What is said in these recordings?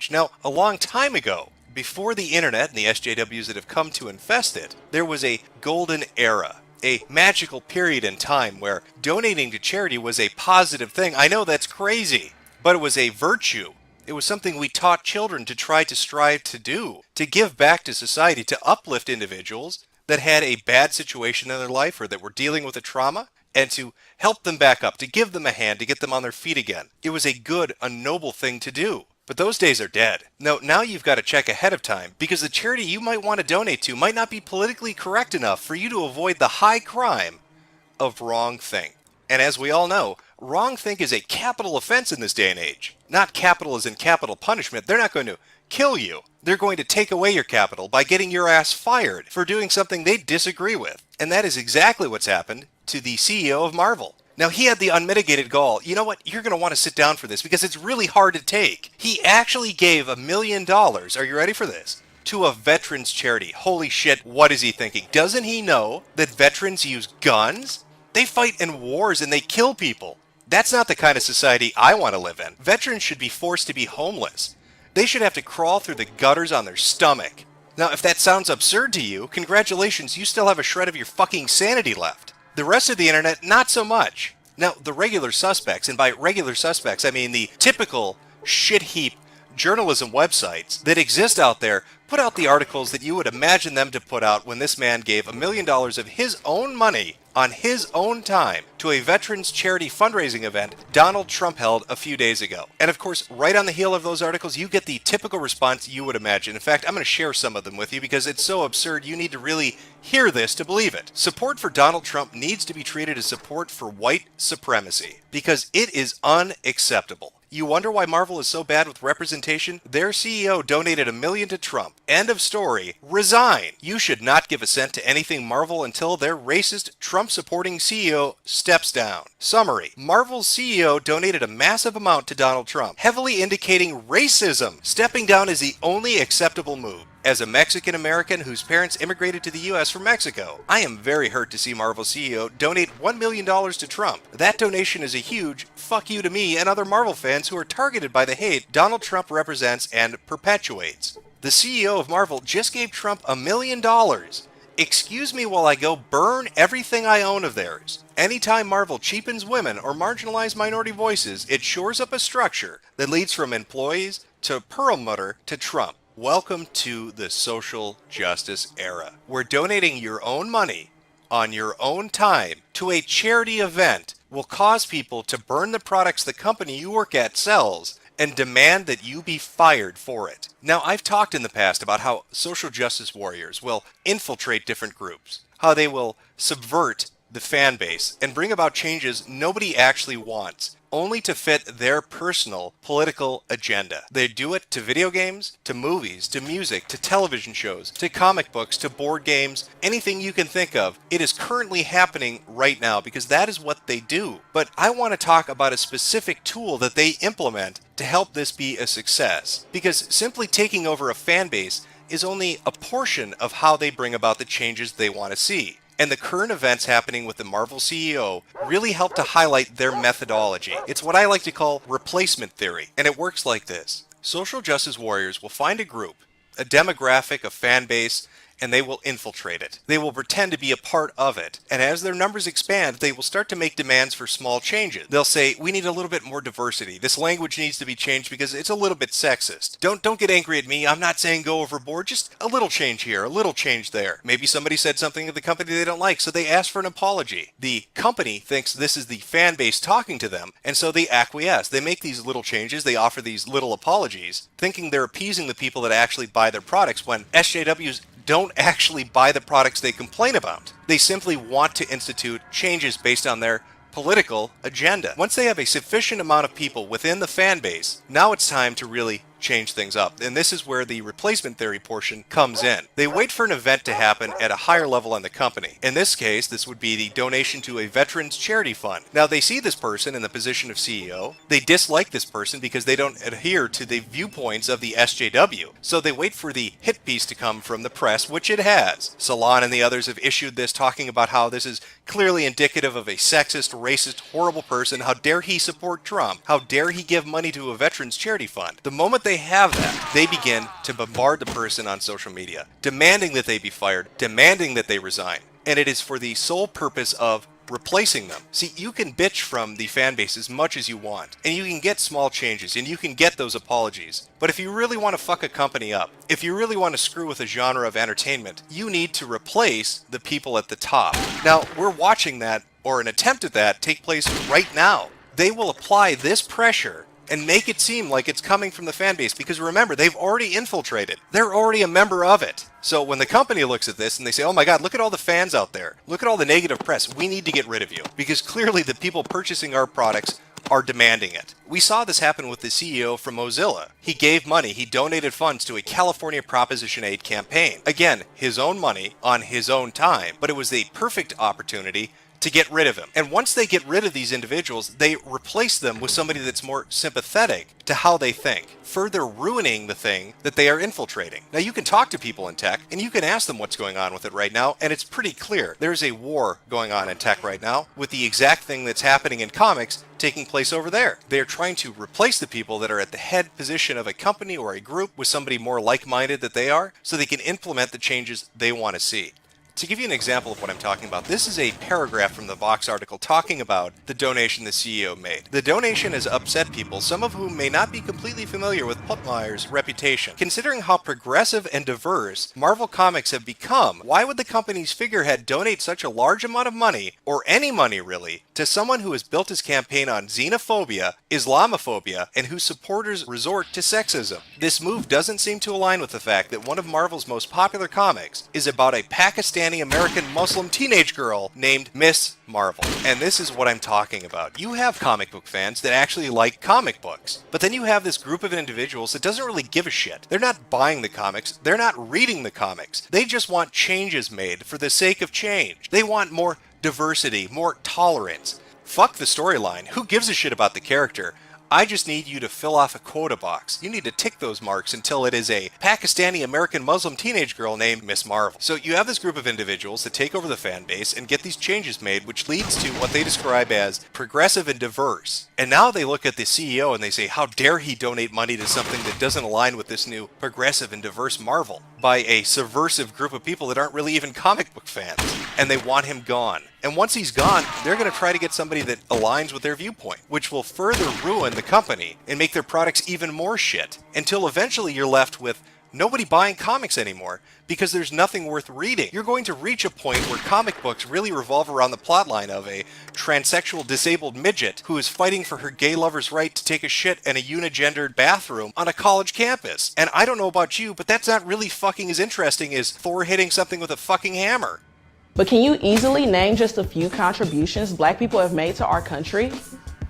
age. Now, a long time ago, before the internet and the SJWs that have come to infest it, there was a golden era, a magical period in time where donating to charity was a positive thing. I know that's crazy, but it was a virtue. It was something we taught children to try to strive to do, to give back to society, to uplift individuals that had a bad situation in their life or that were dealing with a trauma, and to help them back up, to give them a hand, to get them on their feet again. It was a good, a noble thing to do. But those days are dead. Now you've got to check ahead of time, because the charity you might want to donate to might not be politically correct enough for you to avoid the high crime of wrongthink. And as we all know, wrongthink is a capital offense in this day and age. Not capital as in capital punishment. They're not going to kill you. They're going to take away your capital by getting your ass fired for doing something they disagree with. And that is exactly what's happened to the CEO of Marvel. Now, he had the unmitigated gall. You know what? You're going to want to sit down for this because it's really hard to take. He actually gave $1 million, are you ready for this, to a veterans charity. Holy shit, what is he thinking? Doesn't he know that veterans use guns? They fight in wars and they kill people. That's not the kind of society I want to live in. Veterans should be forced to be homeless. They should have to crawl through the gutters on their stomach. Now, if that sounds absurd to you, congratulations, you still have a shred of your fucking sanity left. The rest of the internet, not so much. Now, the regular suspects, and by regular suspects, I mean the typical shit heap journalism websites that exist out there, put out the articles that you would imagine them to put out when this man gave $1 million of his own money on his own time to a veterans charity fundraising event Donald Trump held a few days ago. And of course, right on the heel of those articles, you get the typical response you would imagine. In fact, I'm going to share some of them with you because it's so absurd you need to really hear this to believe it. Support for Donald Trump needs to be treated as support for white supremacy because it is unacceptable. You wonder why Marvel is so bad with representation? Their CEO donated $1 million to Trump. End of story. Resign. You should not give a cent to anything Marvel until their racist, Trump-supporting CEO steps down. Summary. Marvel's CEO donated a massive amount to Donald Trump, heavily indicating racism. Stepping down is the only acceptable move. As a Mexican-American whose parents immigrated to the U.S. from Mexico, I am very hurt to see Marvel CEO donate $1 million to Trump. That donation is a huge fuck you to me and other Marvel fans who are targeted by the hate Donald Trump represents and perpetuates. The CEO of Marvel just gave Trump $1 million. Excuse me while I go burn everything I own of theirs. Anytime Marvel cheapens women or marginalized minority voices, it shores up a structure that leads from employees to Perlmutter to Trump. Welcome to the social justice era, where donating your own money on your own time to a charity event will cause people to burn the products the company you work at sells and demand that you be fired for it. Now, I've talked in the past about how social justice warriors will infiltrate different groups, how they will subvert the fan base and bring about changes nobody actually wants, only to fit their personal political agenda. They do it to video games, to movies, to music, to television shows, to comic books, to board games, anything you can think of. It is currently happening right now because that is what they do. But I want to talk about a specific tool that they implement to help this be a success. Because simply taking over a fan base is only a portion of how they bring about the changes they want to see. And the current events happening with the Marvel CEO really help to highlight their methodology. It's what I like to call replacement theory, and it works like this. Social justice warriors will find a group, a demographic, a fan base, and they will infiltrate it. They will pretend to be a part of it. And as their numbers expand, they will start to make demands for small changes. They'll say, we need a little bit more diversity. This language needs to be changed because it's a little bit sexist. Don't get angry at me. I'm not saying go overboard. Just a little change here, a little change there. Maybe somebody said something at the company they don't like, so they ask for an apology. The company thinks this is the fan base talking to them, and so they acquiesce. They make these little changes. They offer these little apologies, thinking they're appeasing the people that actually buy their products when SJWs don't actually buy the products they complain about. They simply want to institute changes based on their political agenda. Once they have a sufficient amount of people within the fan base, now it's time to really change things up. And this is where the replacement theory portion comes in. They wait for an event to happen at a higher level in the company. In this case, this would be the donation to a veterans charity fund. Now, they see this person in the position of CEO. They dislike this person because they don't adhere to the viewpoints of the SJW. So they wait for the hit piece to come from the press, which it has. Salon and the others have issued this talking about how this is clearly indicative of a sexist, racist, horrible person. How dare he support Trump? How dare he give money to a veterans charity fund? The moment they have that, they begin to bombard the person on social media, demanding that they be fired, demanding that they resign. And it is for the sole purpose of replacing them. See, you can bitch from the fan base as much as you want, and you can get small changes, and you can get those apologies. But if you really want to fuck a company up, if you really want to screw with a genre of entertainment, you need to replace the people at the top. Now, we're watching that, or an attempt at that, take place right now. They will apply this pressure and make it seem like it's coming from the fan base, because remember, they've already infiltrated. They're already a member of it. So when the company looks at this and they say, oh my god, look at all the fans out there, look at all the negative press, we need to get rid of you, because clearly the people purchasing our products are demanding it. We saw this happen with the CEO from Mozilla. He gave money, he donated funds to a California Proposition 8 campaign. Again, his own money on his own time, but it was the perfect opportunity to get rid of him. And once they get rid of these individuals, they replace them with somebody that's more sympathetic to how they think, further ruining the thing that they are infiltrating. Now, you can talk to people in tech, and you can ask them what's going on with it right now, and it's pretty clear. There's a war going on in tech right now with the exact thing that's happening in comics taking place over there. They're trying to replace the people that are at the head position of a company or a group with somebody more like-minded that they are, so they can implement the changes they want to see. To give you an example of what I'm talking about, this is a paragraph from the Vox article talking about the donation the CEO made. The donation has upset people, some of whom may not be completely familiar with Putmeier's reputation. Considering how progressive and diverse Marvel Comics have become, why would the company's figurehead donate such a large amount of money, or any money really, to someone who has built his campaign on xenophobia, Islamophobia, and whose supporters resort to sexism? This move doesn't seem to align with the fact that one of Marvel's most popular comics is about a Pakistani American Muslim teenage girl named Miss Marvel. And this is what I'm talking about. You have comic book fans that actually like comic books, but then you have this group of individuals that doesn't really give a shit. They're not buying the comics, they're not reading the comics. They just want changes made for the sake of change. They want more diversity, more tolerance. Fuck the storyline. Who gives a shit about the character? I just need you to fill off a quota box. You need to tick those marks until it is a Pakistani American Muslim teenage girl named Miss Marvel. So you have this group of individuals that take over the fan base and get these changes made, which leads to what they describe as progressive and diverse. And now they look at the CEO and they say, how dare he donate money to something that doesn't align with this new progressive and diverse Marvel by a subversive group of people that aren't really even comic book fans. And they want him gone. And once he's gone, they're going to try to get somebody that aligns with their viewpoint, which will further ruin the company and make their products even more shit, until eventually you're left with nobody buying comics anymore because there's nothing worth reading. You're going to reach a point where comic books really revolve around the plotline of a transsexual disabled midget who is fighting for her gay lover's right to take a shit in a unigendered bathroom on a college campus. And I don't know about you, but that's not really fucking as interesting as Thor hitting something with a fucking hammer. But can you easily name just a few contributions Black people have made to our country?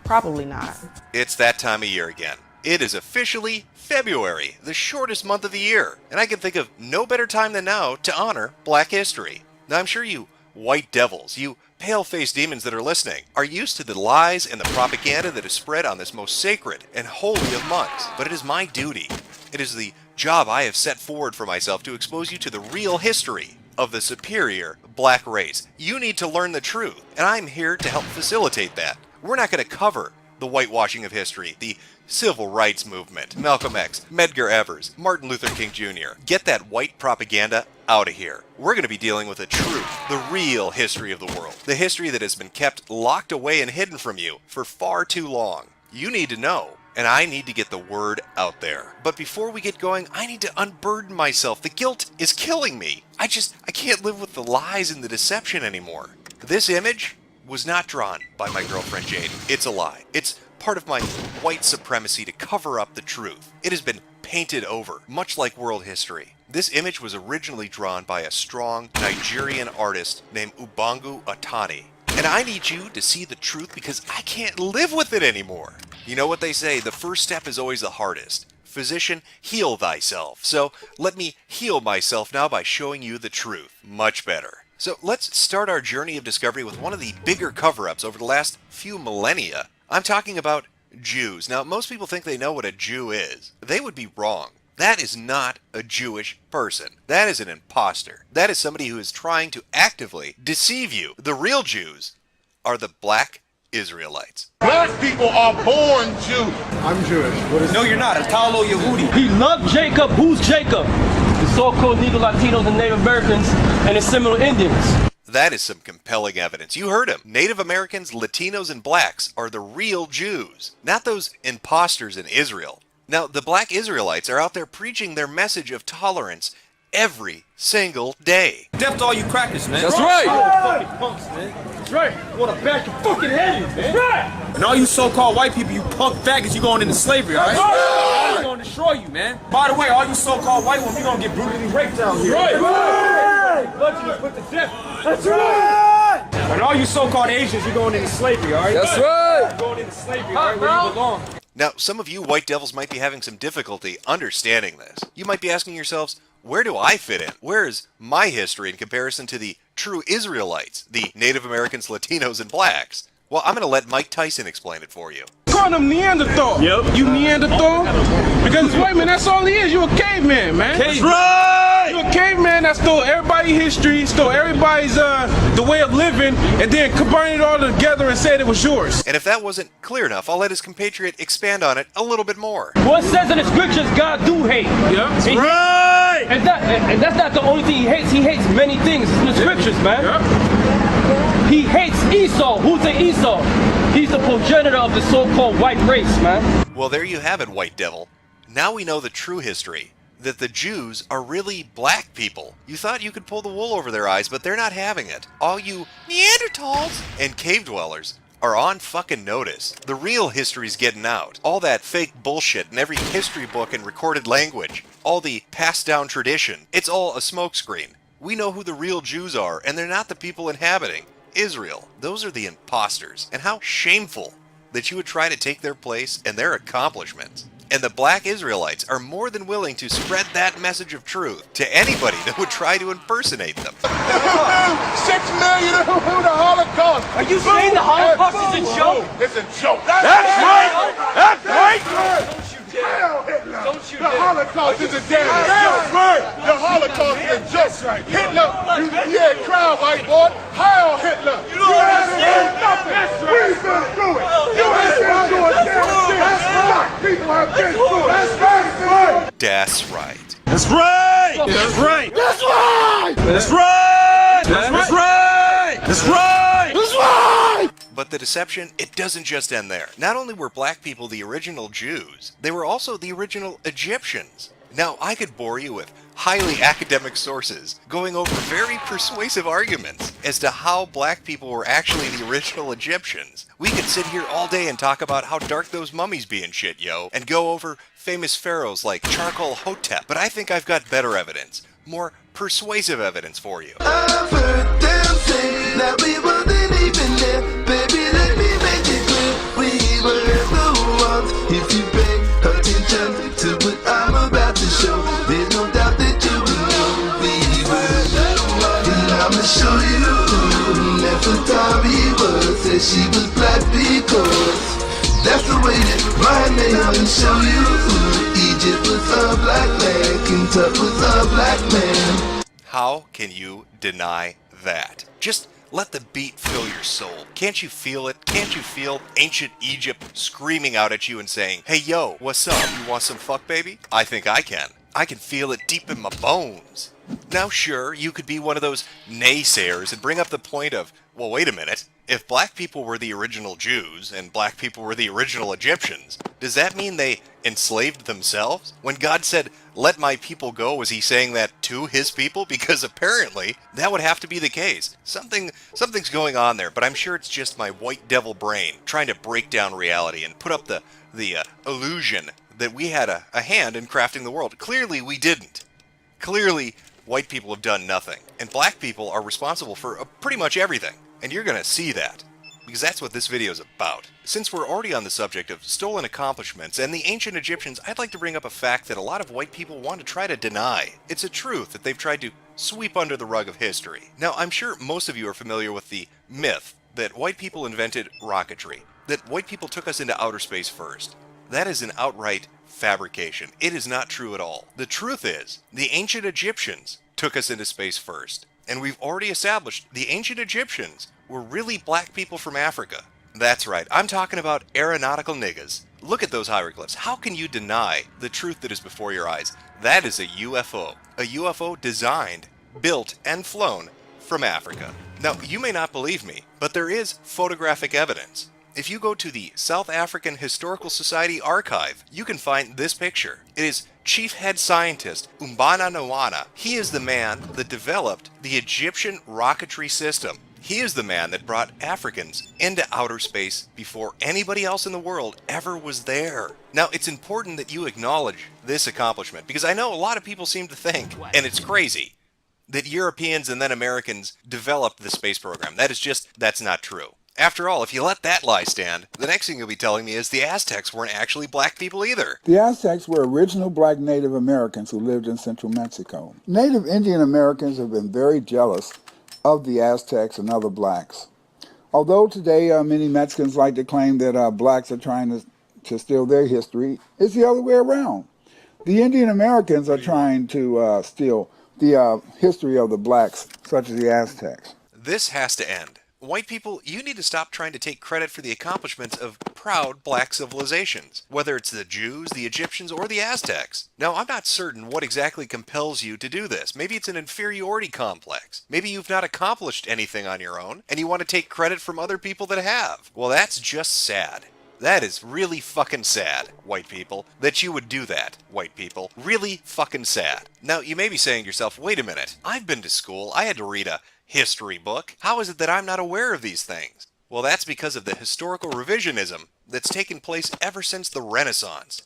Probably not. It's that time of year again. It is officially February, the shortest month of the year, and I can think of no better time than now to honor Black history. Now, I'm sure you white devils, you pale-faced demons that are listening, are used to the lies and the propaganda that is spread on this most sacred and holy of months. But it is my duty, it is the job I have set forward for myself to expose you to the real history of the superior Black race. You need to learn the truth, and I'm here to help facilitate that. We're not going to cover the whitewashing of history, the civil rights movement, Malcolm X, Medgar Evers, Martin Luther King Jr. Get that white propaganda out of here. We're going to be dealing with the truth, the real history of the world, the history that has been kept locked away and hidden from you for far too long. You need to know, and I need to get the word out there. But before we get going, I need to unburden myself. The guilt is killing me. I can't live with the lies and the deception anymore. This image was not drawn by my girlfriend Jade. It's a lie. It's part of my white supremacy to cover up the truth. It has been painted over, much like world history. This image was originally drawn by a strong Nigerian artist named Ubangu Atani. And I need you to see the truth because I can't live with it anymore. You know what they say, the first step is always the hardest. Physician, heal thyself. So let me heal myself now by showing you the truth. Much better. So let's start our journey of discovery with one of the bigger cover-ups over the last few millennia. I'm talking about Jews. Now, most people think they know what a Jew is. They would be wrong. That is not a Jewish person. That is an imposter. That is somebody who is trying to actively deceive you. The real Jews are the Black Israelites. Black people are born Jews. I'm Jewish. What is No, you're not. Italo Yehudi. He loved Jacob. Who's Jacob? The so-called Negro Latinos and Native Americans and the Seminole Indians. That is some compelling evidence. You heard him. Native Americans, Latinos, and blacks are the real Jews, not those imposters in Israel. Now, the black Israelites are out there preaching their message of tolerance every single day. Death to all you crackers, man. That's right. Fucking punks, man. That's right. I want to bash your fucking head in, man. That's right. And all you so-called white people, you punk faggots, you going into slavery, all right? I'm going to destroy you, man. By the way, all you so-called white women, you going to get brutally raped down here. Right. Let you put to death. That's right. And all you so-called Asians, you're going into slavery, all right? That's right. You're going into slavery, all right, where you belong. Now, some of you white devils might be having some difficulty understanding this. You might be asking yourselves, where do I fit in? Where is my history in comparison to the true Israelites, the Native Americans, Latinos, and blacks? Well, I'm going to let Mike Tyson explain it for you. Call him Neanderthal. Yep. You Neanderthal? Because wait, man, that's all he is. You a caveman, man. That's right. You a caveman that stole everybody's history, stole everybody's the way of living, and then combined it all together and said it was yours. And if that wasn't clear enough, I'll let his compatriot expand on it a little bit more. What it says in the scriptures, God do hate. Yeah. That's right. And that's not the only thing he hates. He hates many things. It's in the scriptures, man. Yeah. He hates Esau. Who's the Esau? He's the progenitor of the so-called white race, man. Well, there you have it, white devil. Now we know the true history, that the Jews are really black people. You thought you could pull the wool over their eyes, but they're not having it. All you Neanderthals and cave dwellers are on fucking notice. The real history's getting out. All that fake bullshit in every history book and recorded language. All the passed down tradition. It's all a smokescreen. We know who the real Jews are, and they're not the people inhabiting Israel. Those are the imposters. And how shameful that you would try to take their place and their accomplishments. And the black Israelites are more than willing to spread that message of truth to anybody that would try to impersonate them. 6 million who the Holocaust. Are you saying the Holocaust is a joke? It's a joke. That's right. That's right. Don't you dare. Don't you The dare. Holocaust is a damn joke. The Holocaust is a joke. Hitler, yeah, cry, white boy. Heil Hitler. You ain't nothing. We've been through it. You ain't been through it. Black people have been through it. That's right. That's right. That's right. That's right. That's right. That's right. That's right. That's right. But the deception, it doesn't just end there. Not only were black people the original Jews, they were also the original Egyptians. Now, I could bore you with highly academic sources going over very persuasive arguments as to how black people were actually the original Egyptians. We could sit here all day and talk about how dark those mummies be and shit, yo, and go over famous pharaohs like Charcoal Hotep. But I think I've got better evidence, more persuasive evidence for you. I've heard them say that we wasn't even there. Baby, let me make it clear. We were the ones. If you pay attention to what I'm about to show, there's no doubt that you will know we were the ones. And I'ma show you who Nefertari was. Said she was black because that's the way that my name will show you who Egypt was a black man, King Tut was a black man. How can you deny that? Just let the beat fill your soul. Can't you feel it? Can't you feel ancient Egypt screaming out at you and saying, hey yo, what's up? You want some fuck, baby? I think I can. I can feel it deep in my bones. Now sure, you could be one of those naysayers and bring up the point of, well wait a minute, if black people were the original Jews and black people were the original Egyptians, does that mean they enslaved themselves? When God said, let my people go, was he saying that to his people? Because apparently that would have to be the case. Something's going on there, but I'm sure it's just my white devil brain trying to break down reality and put up the illusion that we had a hand in crafting the world. Clearly we didn't. Clearly white people have done nothing, and black people are responsible for pretty much everything. And you're gonna see that, because that's what this video is about. Since we're already on the subject of stolen accomplishments and the ancient Egyptians, I'd like to bring up a fact that a lot of white people want to try to deny. It's a truth that they've tried to sweep under the rug of history. Now, I'm sure most of you are familiar with the myth that white people invented rocketry, that white people took us into outer space first. That is an outright fabrication. It is not true at all. The truth is, the ancient Egyptians took us into space first. And we've already established the ancient Egyptians were really black people from Africa. That's right, I'm talking about aeronautical niggas. Look at those hieroglyphs. How can you deny the truth that is before your eyes? That is a UFO. A UFO designed, built, and flown from Africa. Now, you may not believe me, but there is photographic evidence. If you go to the South African Historical Society archive, you can find this picture. It is Chief Head Scientist Umbana Nawana. He is the man that developed the Egyptian rocketry system. He is the man that brought Africans into outer space before anybody else in the world ever was there. Now, it's important that you acknowledge this accomplishment, because I know a lot of people seem to think, and it's crazy, that Europeans and then Americans developed the space program. That's not true. After all, if you let that lie stand, the next thing you'll be telling me is the Aztecs weren't actually black people either. The Aztecs were original black Native Americans who lived in central Mexico. Native Indian Americans have been very jealous of the Aztecs and other blacks. Although today many Mexicans like to claim that blacks are trying to steal their history, it's the other way around. The Indian Americans are trying to steal the history of the blacks, such as the Aztecs. This has to end. White people, you need to stop trying to take credit for the accomplishments of proud black civilizations, whether it's the Jews, the Egyptians, or the Aztecs. Now, I'm not certain what exactly compels you to do this. Maybe it's an inferiority complex. Maybe you've not accomplished anything on your own, and you want to take credit from other people that have. Well, that's just sad. That is really fucking sad, white people, that you would do that, white people. Really fucking sad. Now, you may be saying to yourself, wait a minute, I've been to school, I had to read a history book. How is it that I'm not aware of these things? Well, that's because of the historical revisionism that's taken place ever since the Renaissance.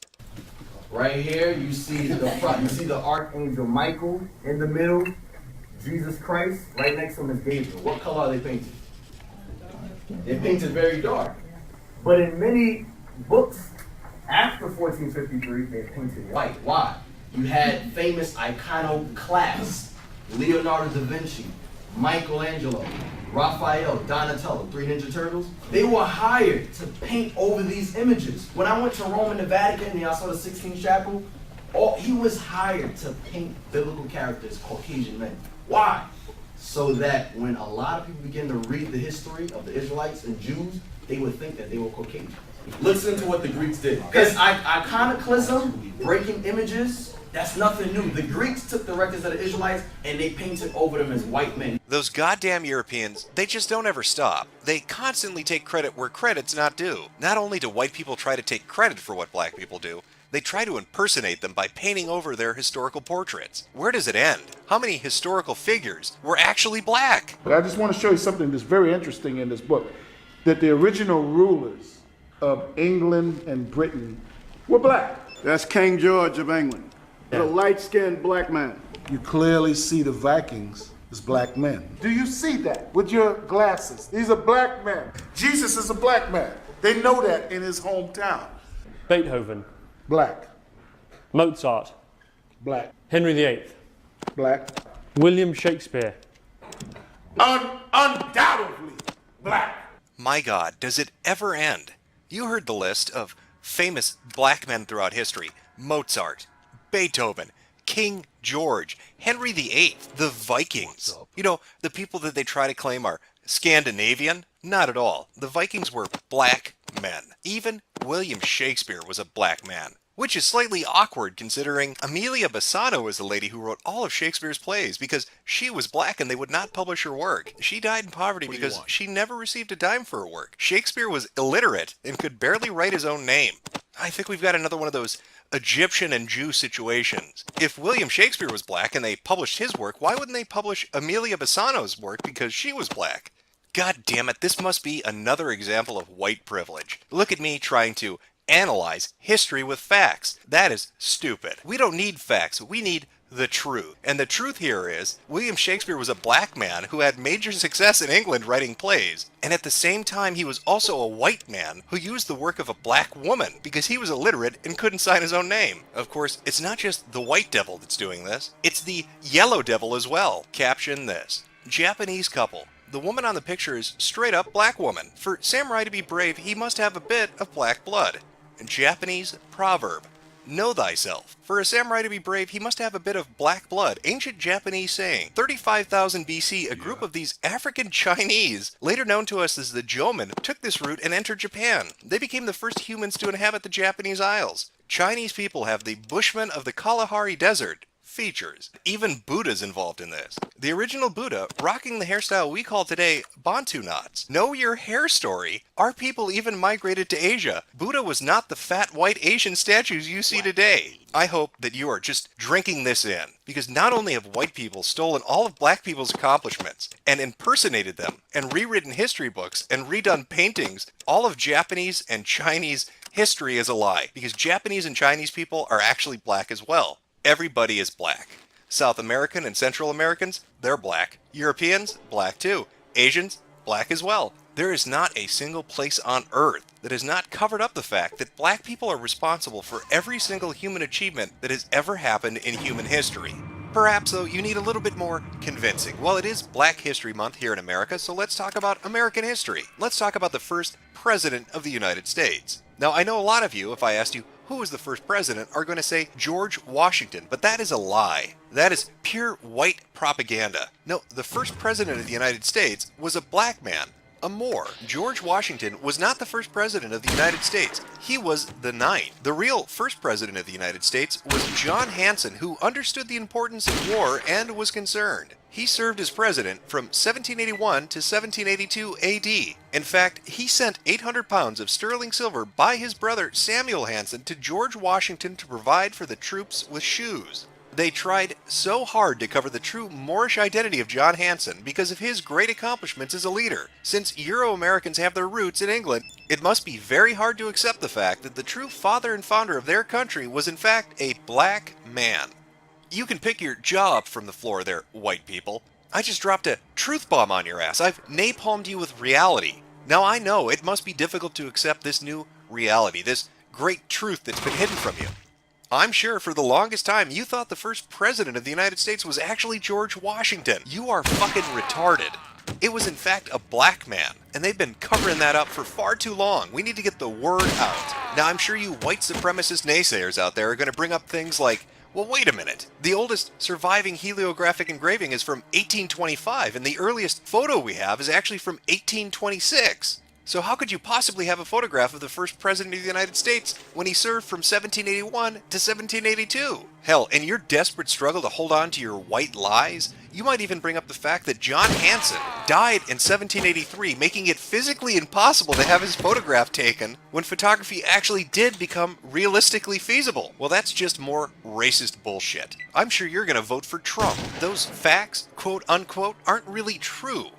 Right here, you see the front. You see the Archangel Michael in the middle. Jesus Christ, right next to him is Gabriel. What color are they painted? They're painted very dark. But in many books after 1453, they're painted white. Why? You had famous iconoclasts, Leonardo da Vinci, Michelangelo, Raphael, Donatello, 3 Ninja Turtles. They were hired to paint over these images. When I went to Rome and the Vatican and I saw the Sixtine Chapel, he was hired to paint biblical characters, Caucasian men. Why? So that when a lot of people begin to read the history of the Israelites and Jews, they would think that they were Caucasian. Listen to what the Greeks did. Because iconoclasm, breaking images, that's nothing new. The Greeks took the records of the Israelites and they painted over them as white men. Those goddamn Europeans, they just don't ever stop. They constantly take credit where credit's not due. Not only do white people try to take credit for what black people do, they try to impersonate them by painting over their historical portraits. Where does it end? How many historical figures were actually black? But I just want to show you something that's very interesting in this book, that the original rulers of England and Britain were black. That's King George of England. A light-skinned black man. You clearly see the Vikings as black men. Do you see that with your glasses? These are black men. Jesus is a black man. They know that in his hometown. Beethoven. Black. Mozart. Black. Henry VIII. Black. William Shakespeare. Undoubtedly black. My God, does it ever end? You heard the list of famous black men throughout history. Mozart, Beethoven, King George, Henry VIII, the Vikings. You know, the people that they try to claim are Scandinavian? Not at all. The Vikings were black men. Even William Shakespeare was a black man. Which is slightly awkward considering Amelia Bassano is the lady who wrote all of Shakespeare's plays because she was black and they would not publish her work. She died in poverty because she never received a dime for her work. Shakespeare was illiterate and could barely write his own name. I think we've got another one of those Egyptian and Jew situations. If William Shakespeare was black and they published his work, why wouldn't they publish Amelia Bassano's work because she was black? God damn it, this must be another example of white privilege. Look at me trying to analyze history with facts. That is stupid. We don't need facts, we need the truth. And the truth here is, William Shakespeare was a black man who had major success in England writing plays. And at the same time, he was also a white man who used the work of a black woman because he was illiterate and couldn't sign his own name. Of course, it's not just the white devil that's doing this, it's the yellow devil as well. Caption this: Japanese couple. The woman on the picture is straight up black woman. For samurai to be brave, he must have a bit of black blood. Japanese proverb: know thyself. For a samurai to be brave, he must have a bit of black blood. Ancient Japanese saying. 35,000 BC, a group of these African Chinese, later known to us as the Jomon, took this route and entered Japan. They became the first humans to inhabit the Japanese Isles. Chinese people have the Bushmen of the Kalahari Desert features. Even Buddha's involved in this. The original Buddha rocking the hairstyle we call today Bantu knots. Know your hair story. Our people even migrated to Asia. Buddha was not the fat white Asian statues you see today. I hope that you are just drinking this in, because not only have white people stolen all of black people's accomplishments and impersonated them and rewritten history books and redone paintings, all of Japanese and Chinese history is a lie, because Japanese and Chinese people are actually black as well. Everybody is black. South American and Central Americans, they're black. Europeans, black too. Asians, black as well. There is not a single place on Earth that has not covered up the fact that black people are responsible for every single human achievement that has ever happened in human history. Perhaps, though, you need a little bit more convincing. Well, it is Black History Month here in America, so let's talk about American history. Let's talk about the first president of the United States. Now, I know a lot of you, if I asked you who was the first president, are going to say George Washington, but that is a lie. That is pure white propaganda. No, the first president of the United States was a black man. A Moor. George Washington was not the first president of the United States. He was the 9th. The real first president of the United States was John Hanson, who understood the importance of war and was concerned. He served as president from 1781 to 1782 AD. In fact, he sent 800 pounds of sterling silver by his brother Samuel Hanson to George Washington to provide for the troops with shoes. They tried so hard to cover the true Moorish identity of John Hanson because of his great accomplishments as a leader. Since Euro-Americans have their roots in England, it must be very hard to accept the fact that the true father and founder of their country was in fact a black man. You can pick your jaw up from the floor there, white people. I just dropped a truth bomb on your ass. I've napalmed you with reality. Now I know it must be difficult to accept this new reality, this great truth that's been hidden from you. I'm sure for the longest time you thought the first president of the United States was actually George Washington. You are fucking retarded. It was in fact a black man, and they've been covering that up for far too long. We need to get the word out. Now I'm sure you white supremacist naysayers out there are going to bring up things like, well, wait a minute. The oldest surviving heliographic engraving is from 1825, and the earliest photo we have is actually from 1826. So how could you possibly have a photograph of the first president of the United States when he served from 1781 to 1782? Hell, in your desperate struggle to hold on to your white lies, you might even bring up the fact that John Hanson died in 1783, making it physically impossible to have his photograph taken when photography actually did become realistically feasible. Well, that's just more racist bullshit. I'm sure you're going to vote for Trump. Those facts, quote unquote, aren't really true.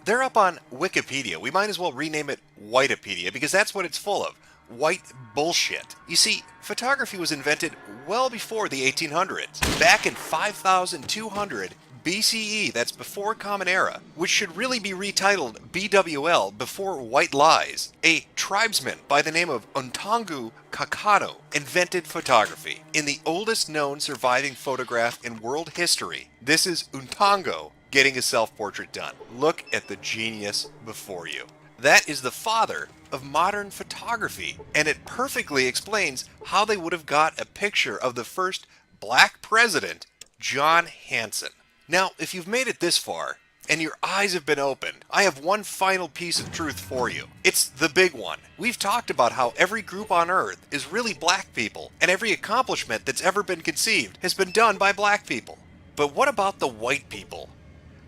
They're up on Wikipedia. We might as well rename it Whitepedia because that's what it's full of. White bullshit. You see, photography was invented well before the 1800s. Back in 5200 BCE, that's before Common Era, which should really be retitled BWL, Before White Lies. A tribesman by the name of Untangu Kakano invented photography. In the oldest known surviving photograph in world history, this is Untango getting a self-portrait done. Look at the genius before you. That is the father of modern photography, and it perfectly explains how they would have got a picture of the first black president, John Hanson. Now, if you've made it this far, and your eyes have been opened, I have one final piece of truth for you. It's the big one. We've talked about how every group on Earth is really black people, and every accomplishment that's ever been conceived has been done by black people. But what about the white people?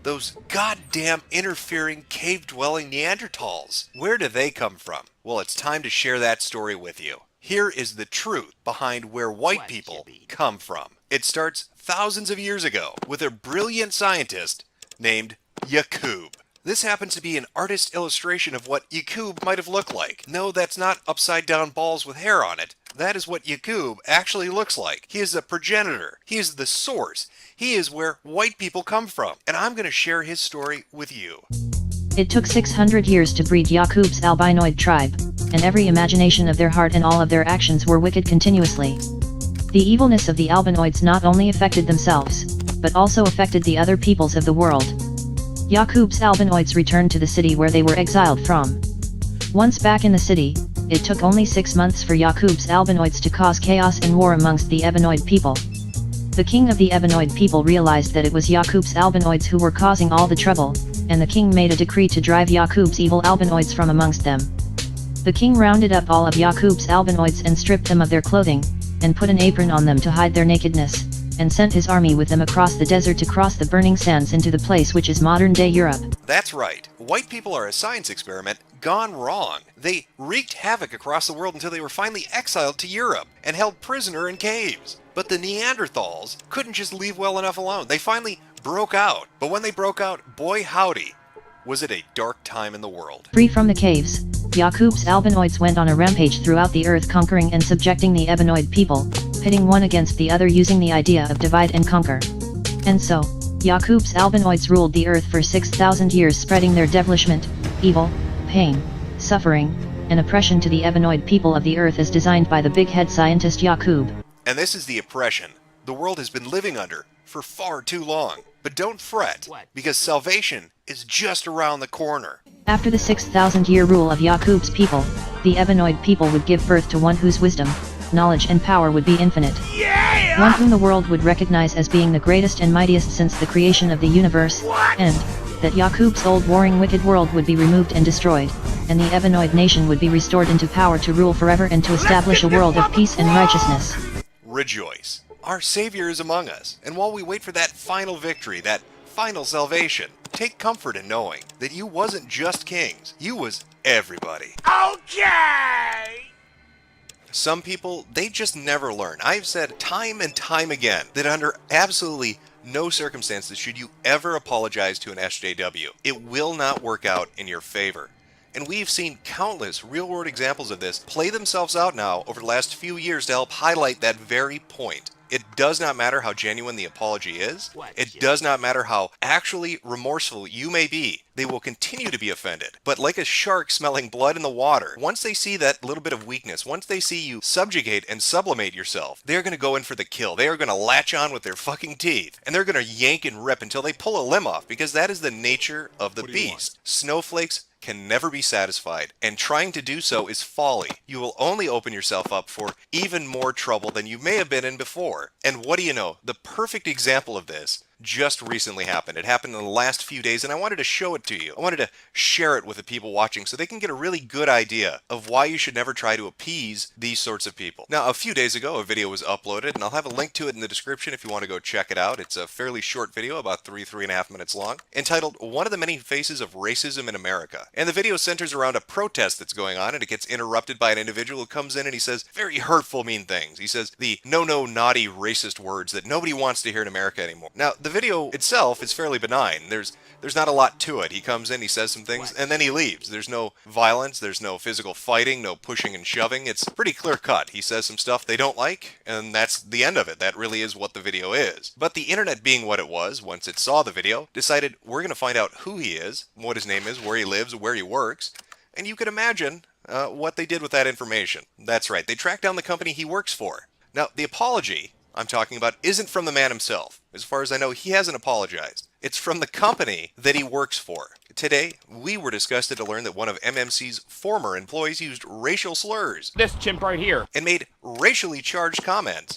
Those goddamn interfering cave-dwelling Neanderthals. Where do they come from? Well, it's time to share that story with you. Here is the truth behind where white people come from. It starts thousands of years ago with a brilliant scientist named Yaqub. This happens to be an artist's illustration of what Yaqub might have looked like. No, that's not upside-down balls with hair on it. That is what Yaqub actually looks like. He is the progenitor. He is the source. He is where white people come from, and I'm going to share his story with you. It took 600 years to breed Yaqub's albinoid tribe, and every imagination of their heart and all of their actions were wicked continuously. The evilness of the albinoids not only affected themselves, but also affected the other peoples of the world. Yaqub's albinoids returned to the city where they were exiled from. Once back in the city, it took only 6 months for Yaqub's Albinoids to cause chaos and war amongst the Ebenoid people. The king of the Ebenoid people realized that it was Yaqub's Albinoids who were causing all the trouble, and the king made a decree to drive Yaqub's evil Albinoids from amongst them. The king rounded up all of Yaqub's Albinoids and stripped them of their clothing, and put an apron on them to hide their nakedness, and sent his army with them across the desert to cross the burning sands into the place which is modern-day Europe. That's right. White people are a science experiment gone wrong. They wreaked havoc across the world until they were finally exiled to Europe and held prisoner in caves. But the Neanderthals couldn't just leave well enough alone. They finally broke out. But when they broke out, boy howdy, was it a dark time in the world. Free from the caves, Yaqub's Albinoids went on a rampage throughout the earth, conquering and subjecting the Ebenoid people, pitting one against the other using the idea of divide and conquer. And so, Yaqub's Albinoids ruled the earth for 6,000 years, spreading their devilishment, evil, pain, suffering, and oppression to the Ebenoid people of the earth as designed by the big head scientist Yaqub. And this is the oppression the world has been living under for far too long. But don't fret, because salvation is just around the corner. After the 6,000-year rule of Yaqub's people, the Ebenoid people would give birth to one whose wisdom, knowledge and power would be infinite. Yeah! One whom the world would recognize as being the greatest and mightiest since the creation of the universe, and that Yaqub's old warring wicked world would be removed and destroyed, and the Ebenoid nation would be restored into power to rule forever and to establish a world of peace and righteousness. Rejoice. Our Savior is among us, and while we wait for that final victory, that final salvation, take comfort in knowing that you wasn't just kings, you was everybody. Okay! Some people, they just never learn. I've said time and time again that under absolutely no circumstances should you ever apologize to an SJW. It will not work out in your favor. And we've seen countless real-world examples of this play themselves out now over the last few years to help highlight that very point. It does not matter how genuine the apology is. It does not matter how actually remorseful you may be. They will continue to be offended. But like a shark smelling blood in the water, once they see that little bit of weakness, once they see you subjugate and sublimate yourself, they're going to go in for the kill. They are going to latch on with their fucking teeth. And they're going to yank and rip until they pull a limb off, because that is the nature of the beast. Snowflakes can never be satisfied, and trying to do so is folly. You will only open yourself up for even more trouble than you may have been in before. And what do you know? The perfect example of this just recently happened. It happened in the last few days, and I wanted to show it to you. I wanted to share it with the people watching so they can get a really good idea of why you should never try to appease these sorts of people. Now, a few days ago, a video was uploaded, and I'll have a link to it in the description if you want to go check it out. It's a fairly short video, about 3.5 minutes long, entitled "One of the Many Faces of Racism in America." And the video centers around a protest that's going on, and it gets interrupted by an individual who comes in and he says very hurtful, mean things. He says the no, naughty, racist words that nobody wants to hear in America anymore. Now, the video itself is fairly benign. There's not a lot to it. He comes in, he says some things, and then he leaves. There's no violence, there's no physical fighting, no pushing and shoving. It's pretty clear cut. He says some stuff they don't like, and that's the end of it. That really is what the video is. But the internet, being what it was, once it saw the video, decided we're going to find out who he is, what his name is, where he lives, where he works, and you can imagine what they did with that information. That's right, they tracked down the company he works for. Now, the apology I'm talking about isn't from the man himself. As far as I know, he hasn't apologized. It's from the company that he works for. Today, we were disgusted to learn that one of MMC's former employees used racial slurs. This chimp right here. And made racially charged comments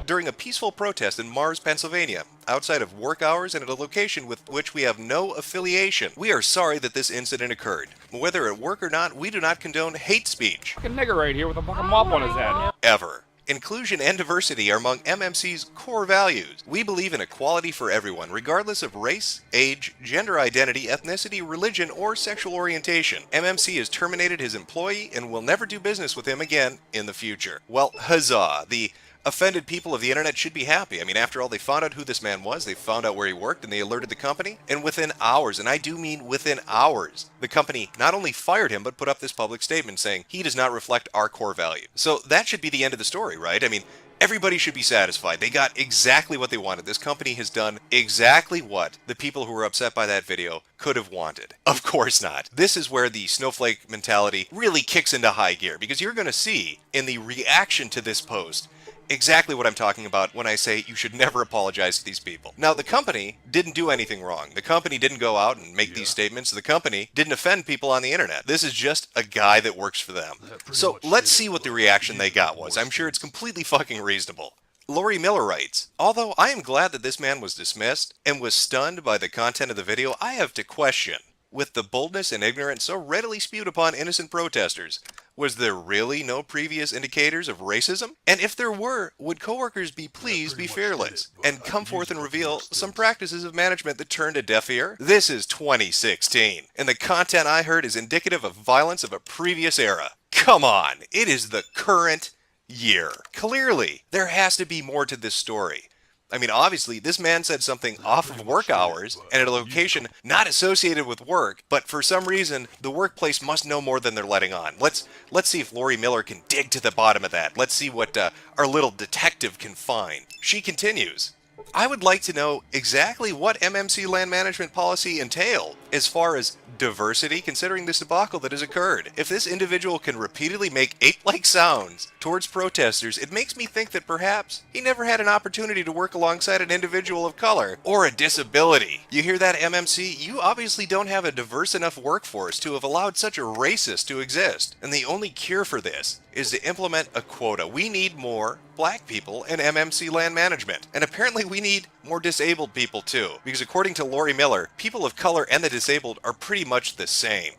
during a peaceful protest in Mars, Pennsylvania, outside of work hours and at a location with which we have no affiliation. We are sorry that this incident occurred. Whether at work or not, we do not condone hate speech. Fucking nigger right here with a fucking mop on his head. Ever. Inclusion and diversity are among MMC's core values. We believe in equality for everyone, regardless of race, age, gender identity, ethnicity, religion, or sexual orientation. MMC has terminated his employee and will never do business with him again in the future. Well, huzzah! The offended people of the internet should be happy. I mean, after all, they found out who this man was, they found out where he worked, and they alerted the company. And within hours, and I do mean within hours, the company not only fired him, but put up this public statement saying he does not reflect our core value. So that should be the end of the story, right? I mean, everybody should be satisfied. They got exactly what they wanted. This company has done exactly what the people who were upset by that video could have wanted. Of course not. This is where the snowflake mentality really kicks into high gear, because you're going to see in the reaction to this post exactly what I'm talking about when I say you should never apologize to these people. Now, the company didn't do anything wrong. The company didn't go out and make these statements. The company didn't offend people on the internet. This is just a guy that works for them. So let's see what the reaction they got was. I'm sure it's completely fucking reasonable. Lori Miller writes, although I am glad that this man was dismissed and was stunned by the content of the video, I have to question, with the boldness and ignorance so readily spewed upon innocent protesters, was there really no previous indicators of racism? And if there were, would coworkers be please be fearless and come forth and reveal some practices of management that turned a deaf ear? This is 2016, and the content I heard is indicative of violence of a previous era. Come on, it is the current year. Clearly, there has to be more to this story. I mean, obviously, this man said something off of work hours and at a location not associated with work, but for some reason, the workplace must know more than they're letting on. Let's see if Lori Miller can dig to the bottom of that. Let's see what our little detective can find. She continues, I would like to know exactly what MMC land management policy entailed as far as diversity, considering this debacle that has occurred. If this individual can repeatedly make ape-like sounds towards protesters, it makes me think that perhaps he never had an opportunity to work alongside an individual of color or a disability. You hear that, MMC? You obviously don't have a diverse enough workforce to have allowed such a racist to exist. And the only cure for this is to implement a quota. We need more black people in MMC land management. And apparently we need more disabled people too. Because according to Lori Miller, people of color and the disabled are pretty much the same.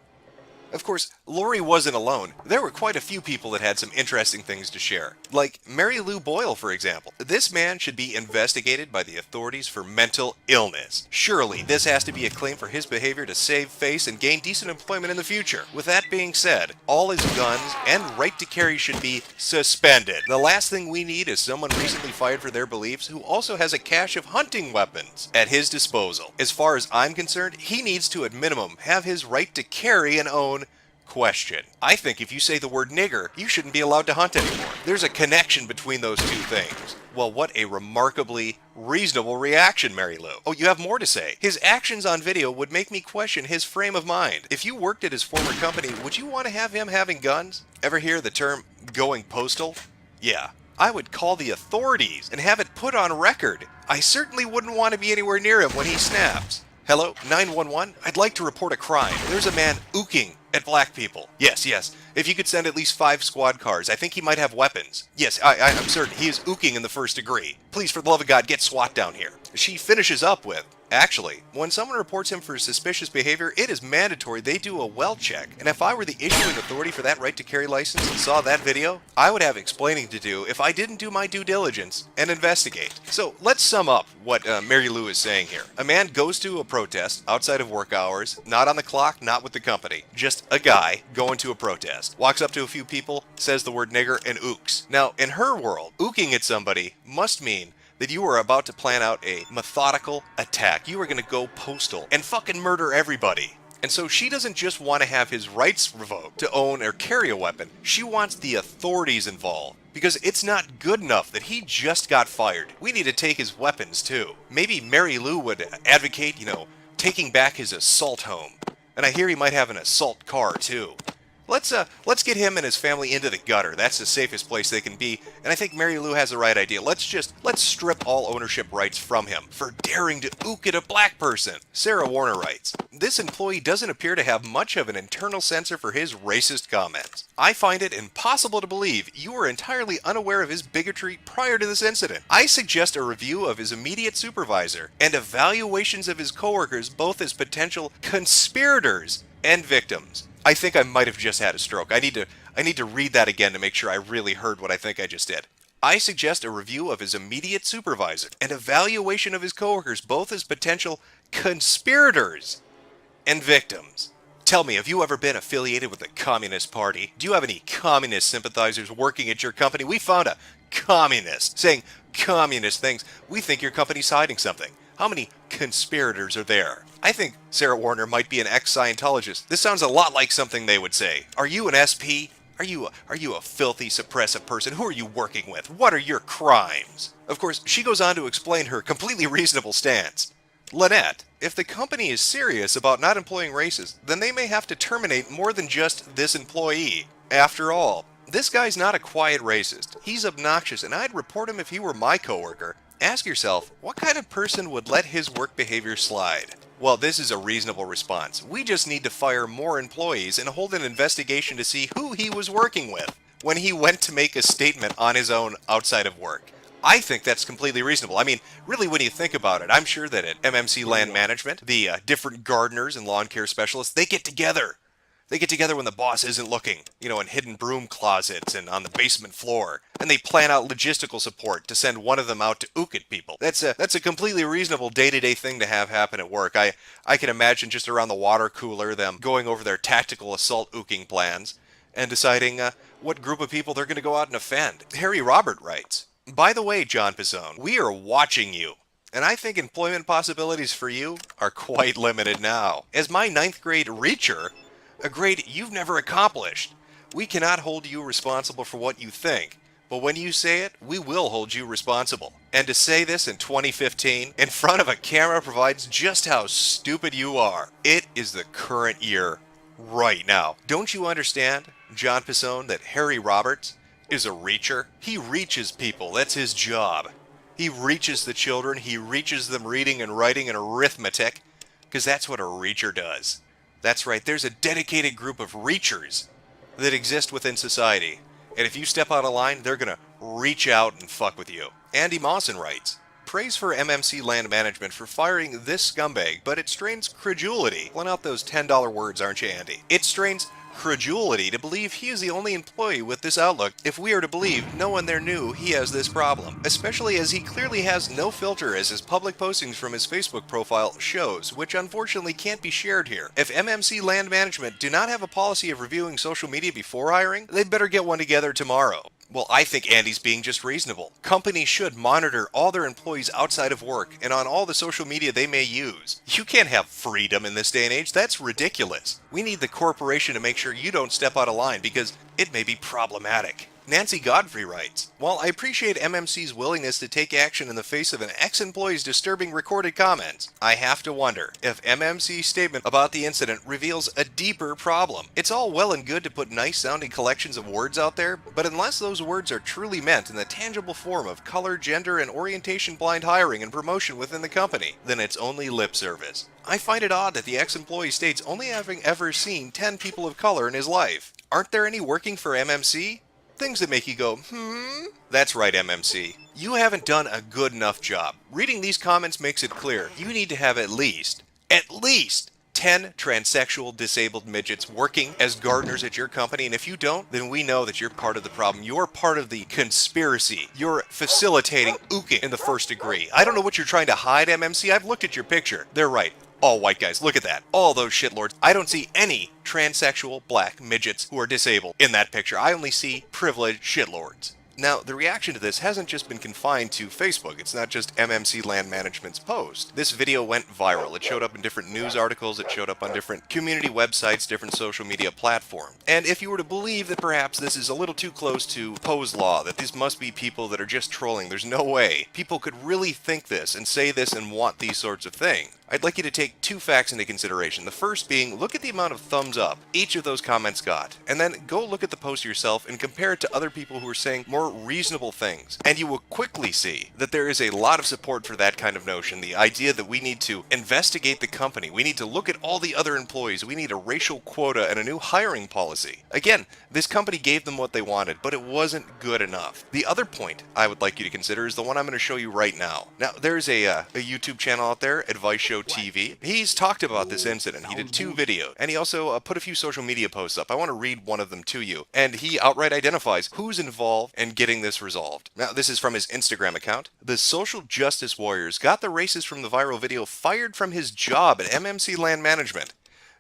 Of course, Lori wasn't alone. There were quite a few people that had some interesting things to share. Like Mary Lou Boyle, for example. This man should be investigated by the authorities for mental illness. Surely, this has to be a claim for his behavior to save face and gain decent employment in the future. With that being said, all his guns and right to carry should be suspended. The last thing we need is someone recently fired for their beliefs who also has a cache of hunting weapons at his disposal. As far as I'm concerned, he needs to at minimum have his right to carry and own question. I think if you say the word nigger, you shouldn't be allowed to hunt anymore. There's a connection between those two things. Well, what a remarkably reasonable reaction, Mary Lou. Oh, you have more to say. His actions on video would make me question his frame of mind. If you worked at his former company, would you want to have him having guns? Ever hear the term going postal? Yeah. I would call the authorities and have it put on record. I certainly wouldn't want to be anywhere near him when he snaps. Hello, 911? I'd like to report a crime. There's a man ooking at black people. Yes. If you could send at least 5 squad cars, I think he might have weapons. Yes, I'm certain he is ooking in the first degree. Please, for the love of God, get SWAT down here. She finishes up with, actually, when someone reports him for suspicious behavior, it is mandatory they do a well check. And if I were the issuing authority for that right to carry license and saw that video, I would have explaining to do if I didn't do my due diligence and investigate. So let's sum up what Mary Lou is saying here. A man goes to a protest outside of work hours, not on the clock, not with the company. Just a guy going to a protest. Walks up to a few people, says the word nigger, and ooks. Now, in her world, ooking at somebody must mean that you are about to plan out a methodical attack. You are going to go postal and fucking murder everybody. And so she doesn't just want to have his rights revoked to own or carry a weapon. She wants the authorities involved. Because it's not good enough that he just got fired. We need to take his weapons too. Maybe Mary Lou would advocate, taking back his assault home. And I hear he might have an assault car too. Let's get him and his family into the gutter. That's the safest place they can be, and I think Mary Lou has the right idea. Let's strip all ownership rights from him for daring to ook at a black person. Sarah Warner writes, this employee doesn't appear to have much of an internal censor for his racist comments. I find it impossible to believe you were entirely unaware of his bigotry prior to this incident. I suggest a review of his immediate supervisor and evaluations of his coworkers both as potential conspirators and victims. I think I might have just had a stroke. I need to read that again to make sure I really heard what I think I just did. I suggest a review of his immediate supervisor and evaluation of his coworkers both as potential conspirators and victims. Tell me, have you ever been affiliated with the Communist Party? Do you have any communist sympathizers working at your company? We found a communist saying communist things. We think your company's hiding something. How many conspirators are there? I think Sarah Warner might be an ex-Scientologist. This sounds a lot like something they would say. Are you an SP? Are you a filthy, suppressive person? Who are you working with? What are your crimes? Of course, she goes on to explain her completely reasonable stance. Lynette, if the company is serious about not employing racists, then they may have to terminate more than just this employee. After all, This guy's not a quiet racist. He's obnoxious, and I'd report him if he were my coworker. Ask yourself, what kind of person would let his work behavior slide? Well, this is a reasonable response. We just need to fire more employees and hold an investigation to see who he was working with when he went to make a statement on his own outside of work. I think that's completely reasonable. I mean, really, when you think about it, I'm sure that at MMC Land Management, the different gardeners and lawn care specialists, they get together. They get together when the boss isn't looking, in hidden broom closets and on the basement floor, and they plan out logistical support to send one of them out to ook at people. That's a completely reasonable day-to-day thing to have happen at work. I can imagine just around the water cooler them going over their tactical assault ooking plans and deciding what group of people they're going to go out and offend. Harry Robert writes, "By the way, John Pizzone, we are watching you. And I think employment possibilities for you are quite limited now. As my 9th grade reacher, a grade you've never accomplished, we cannot hold you responsible for what you think, but when you say it, we will hold you responsible." And to say this in 2015 in front of a camera provides just how stupid you are. It is the current year right now. Don't you understand, John Pizzone, that Harry Roberts is a reacher? He reaches people. That's his job. He reaches the children. He reaches them reading and writing and arithmetic, because that's what a reacher does. That's right, there's a dedicated group of reachers that exist within society. And if you step out of line, they're going to reach out and fuck with you. Andy Mawson writes, "Praise for MMC Land Management for firing this scumbag, but it strains credulity." Pulling out those $10 words, aren't you, Andy? It strains credulity to believe he is the only employee with this outlook if we are to believe no one there knew he has this problem, especially as he clearly has no filter as his public postings from his Facebook profile shows, which unfortunately can't be shared here. If MMC Land Management do not have a policy of reviewing social media before hiring, they'd better get one together tomorrow. Well, I think Andy's being just reasonable. Companies should monitor all their employees outside of work and on all the social media they may use. You can't have freedom in this day and age. That's ridiculous. We need the corporation to make sure you don't step out of line because it may be problematic. Nancy Godfrey writes, "While I appreciate MMC's willingness to take action in the face of an ex-employee's disturbing recorded comments, I have to wonder if MMC's statement about the incident reveals a deeper problem. It's all well and good to put nice-sounding collections of words out there, but unless those words are truly meant in the tangible form of color, gender, and orientation-blind hiring and promotion within the company, then it's only lip service. I find it odd that the ex-employee states only having ever seen 10 people of color in his life. Aren't there any working for MMC? Things that make you go, That's right, MMC. You haven't done a good enough job. Reading these comments makes it clear you need to have at least 10 transsexual disabled midgets working as gardeners at your company, and if you don't, then we know that you're part of the problem. You're part of the conspiracy. You're facilitating ooking in the first degree. I don't know what you're trying to hide, MMC. I've looked at your picture. They're right. All white guys, look at that. All those shitlords. I don't see any transsexual black midgets who are disabled in that picture. I only see privileged shitlords. Now, the reaction to this hasn't just been confined to Facebook. It's not just MMC Land Management's post. This video went viral. It showed up in different news articles. It showed up on different community websites, different social media platforms. And if you were to believe that perhaps this is a little too close to Poe's Law, that these must be people that are just trolling, there's no way people could really think this and say this and want these sorts of things. I'd like you to take two facts into consideration. The first being, look at the amount of thumbs up each of those comments got, and then go look at the post yourself and compare it to other people who are saying more reasonable things. And you will quickly see that there is a lot of support for that kind of notion, the idea that we need to investigate the company, we need to look at all the other employees, we need a racial quota and a new hiring policy. Again, this company gave them what they wanted, but it wasn't good enough. The other point I would like you to consider is the one I'm going to show you right now. Now, there's a YouTube channel out there, Advice Show TV. He's talked about this incident. He did 2 videos, and he also put a few social media posts up. I want to read one of them to you, and he outright identifies who's involved in getting this resolved. Now, this is from his Instagram account. "The social justice warriors got the racist from the viral video fired from his job at MMC Land Management.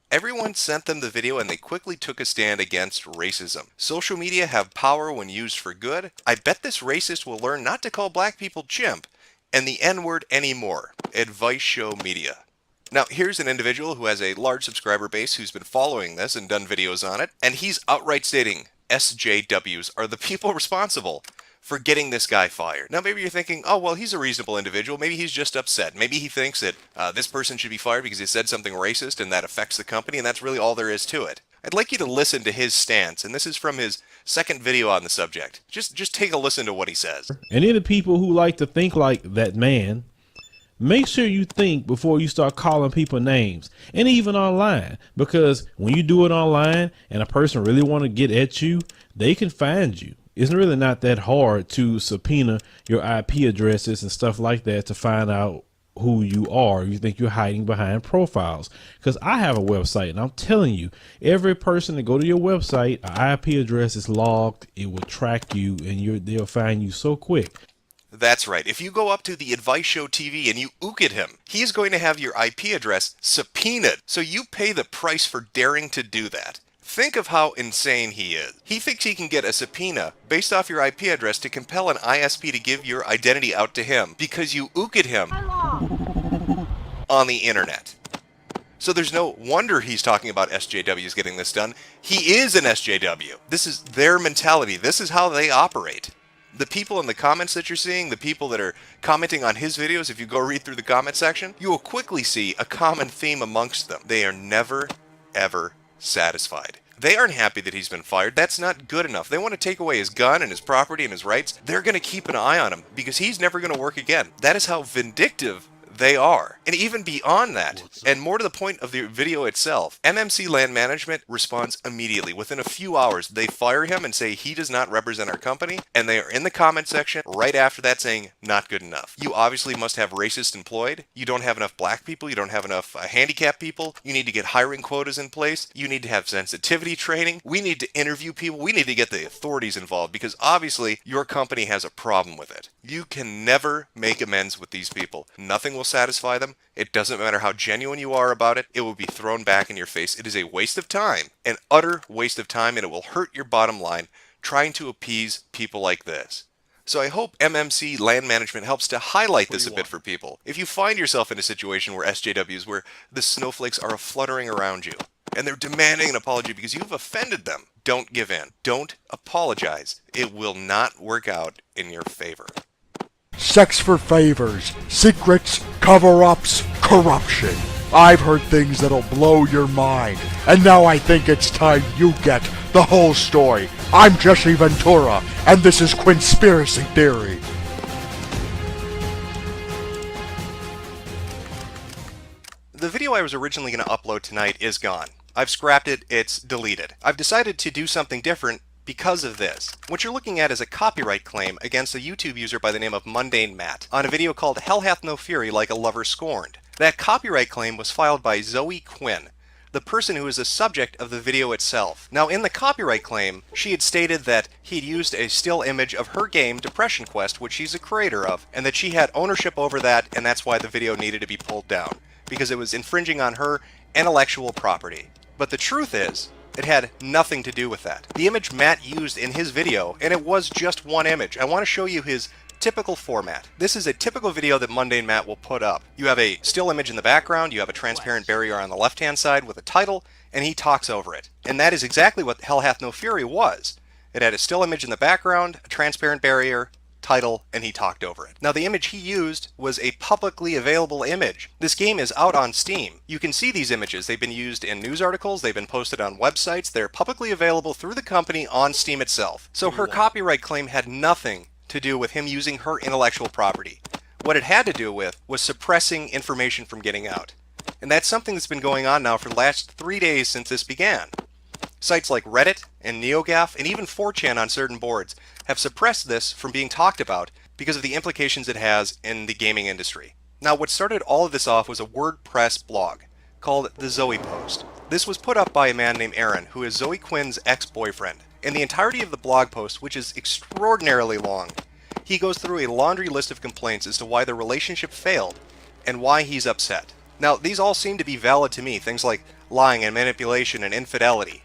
Everyone sent them the video and they quickly took a stand against racism. Social media have power when used for good. I bet this racist will learn not to call black people chimp and the N-word anymore. Advice Show Media." Now, here's an individual who has a large subscriber base who's been following this and done videos on it, and he's outright stating SJWs are the people responsible for getting this guy fired. Now, maybe you're thinking, oh, well, he's a reasonable individual. Maybe he's just upset. Maybe he thinks that this person should be fired because he said something racist and that affects the company, and that's really all there is to it. I'd like you to listen to his stance, and this is from his second video on the subject. Just take a listen to what he says. And any people who like to think like that man, make sure you think before you start calling people names, and even online, because when you do it online and a person really want to get at you, they can find you. It's really not that hard to subpoena your IP addresses and stuff like that to find out who you are. You think you're hiding behind profiles, because I have a website and I'm telling you, every person that go to your website, an IP address is logged. It will track you and they'll find you so quick. That's right. If you go up to the Advice Show TV and you ook at him, he's going to have your IP address subpoenaed. So you pay the price for daring to do that. Think of how insane he is. He thinks he can get a subpoena based off your IP address to compel an ISP to give your identity out to him because you ook at him on the internet. So there's no wonder he's talking about SJWs getting this done. He is an SJW. This is their mentality. This is how they operate. The people in the comments that you're seeing, the people that are commenting on his videos, if you go read through the comment section, you will quickly see a common theme amongst them. They are never, ever satisfied. They aren't happy that he's been fired. That's not good enough. They want to take away his gun and his property and his rights. They're going to keep an eye on him because he's never going to work again. That is how vindictive they are. And even beyond that, and more to the point of the video itself, MMC Land Management responds immediately. Within a few hours, they fire him and say he does not represent our company, and they are in the comment section right after that saying, not good enough. You obviously must have racists employed. You don't have enough black people. You don't have enough handicapped people. You need to get hiring quotas in place. You need to have sensitivity training. We need to interview people. We need to get the authorities involved because obviously your company has a problem with it. You can never make amends with these people. Nothing will satisfy them. It doesn't matter how genuine you are about it. It will be thrown back in your face. It is a waste of time, an utter waste of time, and it will hurt your bottom line trying to appease people like this. So I hope MMC Land Management helps to highlight this a bit for people. If you find yourself in a situation where SJWs, where the snowflakes are fluttering around you, and they're demanding an apology because you've offended them, don't give in. Don't apologize. It will not work out in your favor. Sex for favors, secrets, cover-ups, corruption. I've heard things that'll blow your mind, and now I think it's time you get the whole story. I'm Jesse Ventura, and this is Quinspiracy Theory. The video I was originally going to upload tonight is gone. I've scrapped it, it's deleted. I've decided to do something different because of this. What you're looking at is a copyright claim against a YouTube user by the name of Mundane Matt on a video called Hell Hath No Fury Like a Lover Scorned. That copyright claim was filed by Zoe Quinn, the person who is the subject of the video itself. Now in the copyright claim, she had stated that he'd used a still image of her game Depression Quest, which she's a creator of, and that she had ownership over that, and that's why the video needed to be pulled down, because it was infringing on her intellectual property. But the truth is, it had nothing to do with that. The image Matt used in his video, and it was just one image. I want to show you his typical format. This is a typical video that Mundane Matt will put up. You have a still image in the background, you have a transparent barrier on the left-hand side with a title, and he talks over it. And that is exactly what Hell Hath No Fury was. It had a still image in the background, a transparent barrier, title, and he talked over it. Now the image he used was a publicly available image. This game is out on Steam. You can see these images. They've been used in news articles, they've been posted on websites, they're publicly available through the company on Steam itself. So her copyright claim had nothing to do with him using her intellectual property. What it had to do with was suppressing information from getting out. And that's something that's been going on now for the last 3 days since this began. Sites like Reddit and NeoGAF and even 4chan on certain boards have suppressed this from being talked about because of the implications it has in the gaming industry. Now what started all of this off was a WordPress blog called The Zoe Post. This was put up by a man named Aaron, who is Zoe Quinn's ex-boyfriend. In the entirety of the blog post, which is extraordinarily long, he goes through a laundry list of complaints as to why the relationship failed and why he's upset. Now these all seem to be valid to me, things like lying and manipulation and infidelity.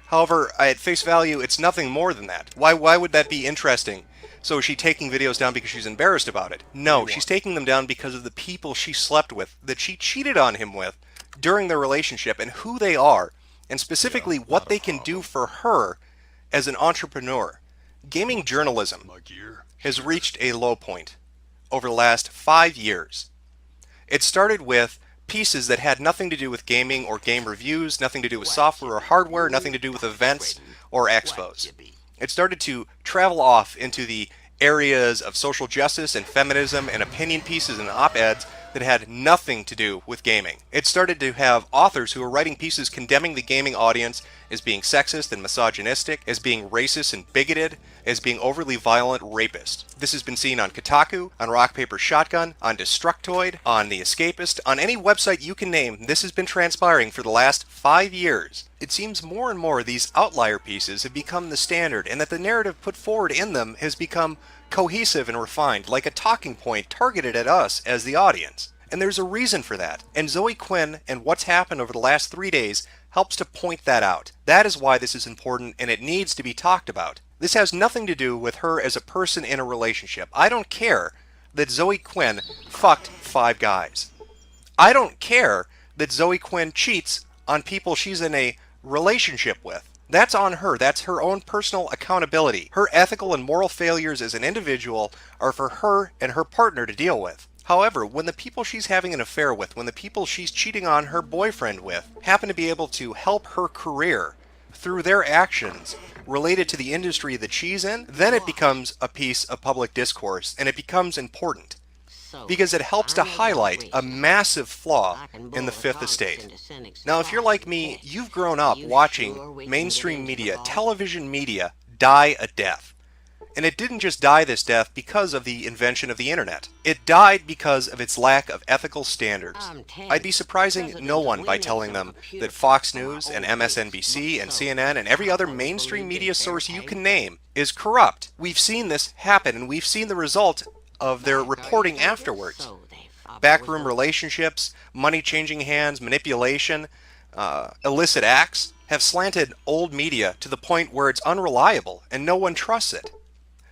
However, at face value, it's nothing more than that. Why would that be interesting? So is she taking videos down because she's embarrassed about it? No, she's taking them down because of the people she slept with, that she cheated on him with during their relationship, and who they are, and specifically what they can do for her as an entrepreneur. Gaming journalism has reached a low point over the last 5 years. It started with pieces that had nothing to do with gaming or game reviews, nothing to do with software or hardware, nothing to do with events or expos. It started to travel off into the areas of social justice and feminism and opinion pieces and op-eds that had nothing to do with gaming. It started to have authors who were writing pieces condemning the gaming audience as being sexist and misogynistic, as being racist and bigoted, as being overly violent rapists. This has been seen on Kotaku, on Rock Paper Shotgun, on Destructoid, on The Escapist, on any website you can name. This has been transpiring for the last 5 years. It seems more and more these outlier pieces have become the standard, and that the narrative put forward in them has become cohesive and refined, like a talking point targeted at us as the audience. And there's a reason for that. And Zoe Quinn and what's happened over the last 3 days helps to point that out. That is why this is important, and it needs to be talked about. This has nothing to do with her as a person in a relationship. I don't care that Zoe Quinn fucked 5 guys. I don't care that Zoe Quinn cheats on people she's in a relationship with. That's on her. That's her own personal accountability. Her ethical and moral failures as an individual are for her and her partner to deal with. However, when the people she's having an affair with, when the people she's cheating on her boyfriend with, happen to be able to help her career through their actions related to the industry that she's in, then it becomes a piece of public discourse, and it becomes important. Because it helps to highlight a massive flaw in the Fifth Estate. Now, if you're like me, you've grown up watching mainstream media, television media, die a death. And it didn't just die this death because of the invention of the internet. It died because of its lack of ethical standards. I'd be surprising no one by telling them that Fox News and MSNBC and CNN and every other mainstream media source you can name is corrupt. We've seen this happen, and we've seen the result of their reporting afterwards. Backroom relationships, money changing hands, manipulation, illicit acts have slanted old media to the point where it's unreliable and no one trusts it.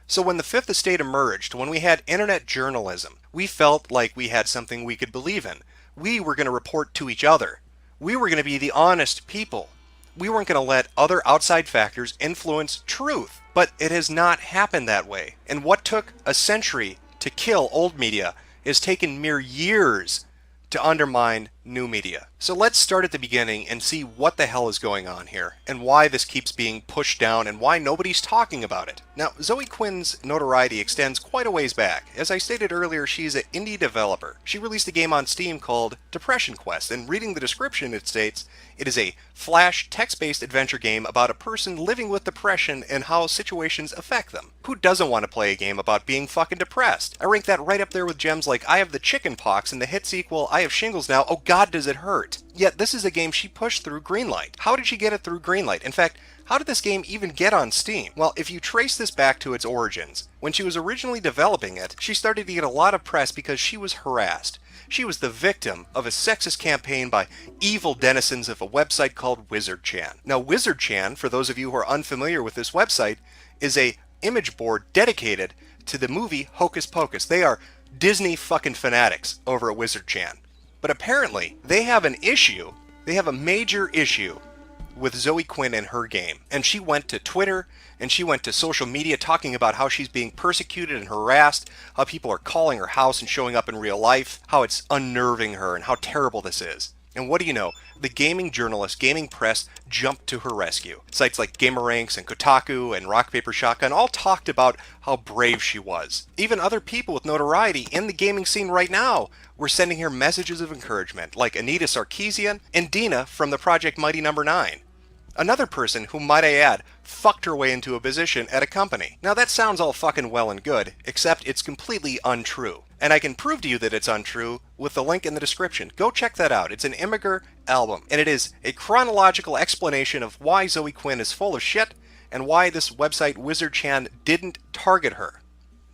So when the Fifth Estate emerged, when we had internet journalism, we felt like we had something we could believe in. We were going to report to each other. We were going to be the honest people. We weren't going to let other outside factors influence truth. But it has not happened that way. And what took a century to kill old media has taken mere years to undermine new media. So let's start at the beginning and see what the hell is going on here, and why this keeps being pushed down, and why nobody's talking about it. Now, Zoe Quinn's notoriety extends quite a ways back. As I stated earlier, she's an indie developer. She released a game on Steam called Depression Quest, and reading the description it states, it is a flash, text-based adventure game about a person living with depression and how situations affect them. Who doesn't want to play a game about being fucking depressed? I rank that right up there with gems like I have the chicken pox and the hit sequel I have shingles now, oh god does it hurt. Yet this is a game she pushed through Greenlight. How did she get it through Greenlight? In fact, how did this game even get on Steam? Well, if you trace this back to its origins, when she was originally developing it, she started to get a lot of press because she was harassed. She was the victim of a sexist campaign by evil denizens of a website called WizardChan. Now, WizardChan, for those of you who are unfamiliar with this website, is a image board dedicated to the movie Hocus Pocus. They are Disney fucking fanatics over at WizardChan. But apparently, they have an issue. They have a major issue with Zoe Quinn and her game. And she went to Twitter, and she went to social media talking about how she's being persecuted and harassed, how people are calling her house and showing up in real life, how it's unnerving her, and how terrible this is. And what do you know? The gaming journalists, gaming press jumped to her rescue. Sites like GamerRanks and Kotaku and Rock Paper Shotgun all talked about how brave she was. Even other people with notoriety in the gaming scene right now were sending her messages of encouragement, like Anita Sarkeesian and Dina from the Project Mighty No. 9. Another person who, might I add, fucked her way into a position at a company. Now that sounds all fucking well and good, except it's completely untrue. And I can prove to you that it's untrue with the link in the description. Go check that out. It's an Imgur album, and it is a chronological explanation of why Zoe Quinn is full of shit and why this website WizardChan didn't target her.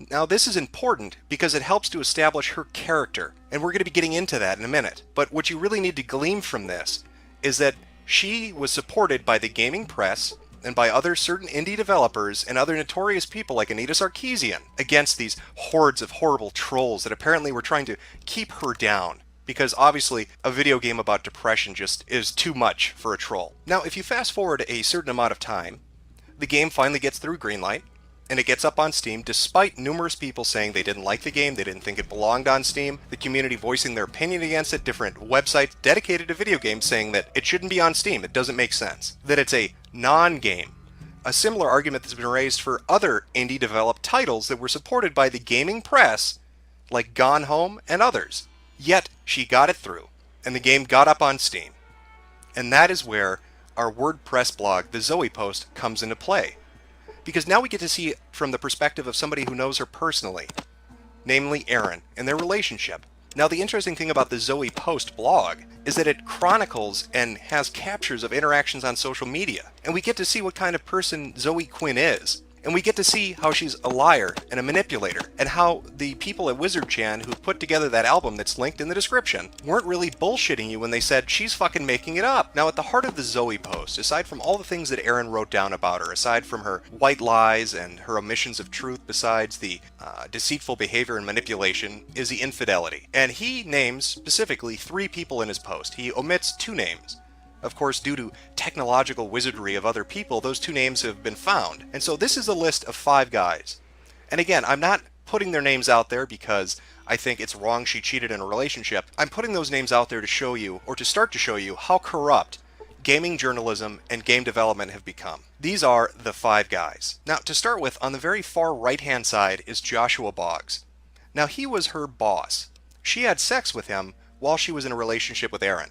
Now this is important because it helps to establish her character, and we're going to be getting into that in a minute. But what you really need to glean from this is that she was supported by the gaming press and by other certain indie developers and other notorious people like Anita Sarkeesian against these hordes of horrible trolls that apparently were trying to keep her down. Because obviously a video game about depression just is too much for a troll. Now if you fast forward a certain amount of time, the game finally gets through Greenlight, and it gets up on Steam despite numerous people saying they didn't like the game, they didn't think it belonged on Steam, the community voicing their opinion against it, different websites dedicated to video games saying that it shouldn't be on Steam, it doesn't make sense, that it's a non-game. A similar argument that's been raised for other indie-developed titles that were supported by the gaming press, like Gone Home and others. Yet, she got it through, and the game got up on Steam. And that is where our WordPress blog, the Zoe Post, comes into play. Because now we get to see it from the perspective of somebody who knows her personally, namely Erin, and their relationship. Now, the interesting thing about the Zoe Post blog is that it chronicles and has captures of interactions on social media, and we get to see what kind of person Zoe Quinn is. And we get to see how she's a liar and a manipulator, and how the people at Wizard Chan who put together that album that's linked in the description weren't really bullshitting you when they said she's fucking making it up. Now, at the heart of the Zoe Post, aside from all the things that Erin wrote down about her, aside from her white lies and her omissions of truth, besides the deceitful behavior and manipulation, is the infidelity. And he names specifically 3 people in his post. He omits 2 names. Of course, due to technological wizardry of other people, those 2 names have been found. And so this is a list of 5 guys. And again, I'm not putting their names out there because I think it's wrong she cheated in a relationship. I'm putting those names out there to show you, or to start to show you, how corrupt gaming journalism and game development have become. These are the 5 guys. Now, to start with, on the very far right-hand side is Joshua Boggs. Now, he was her boss. She had sex with him while she was in a relationship with Erin.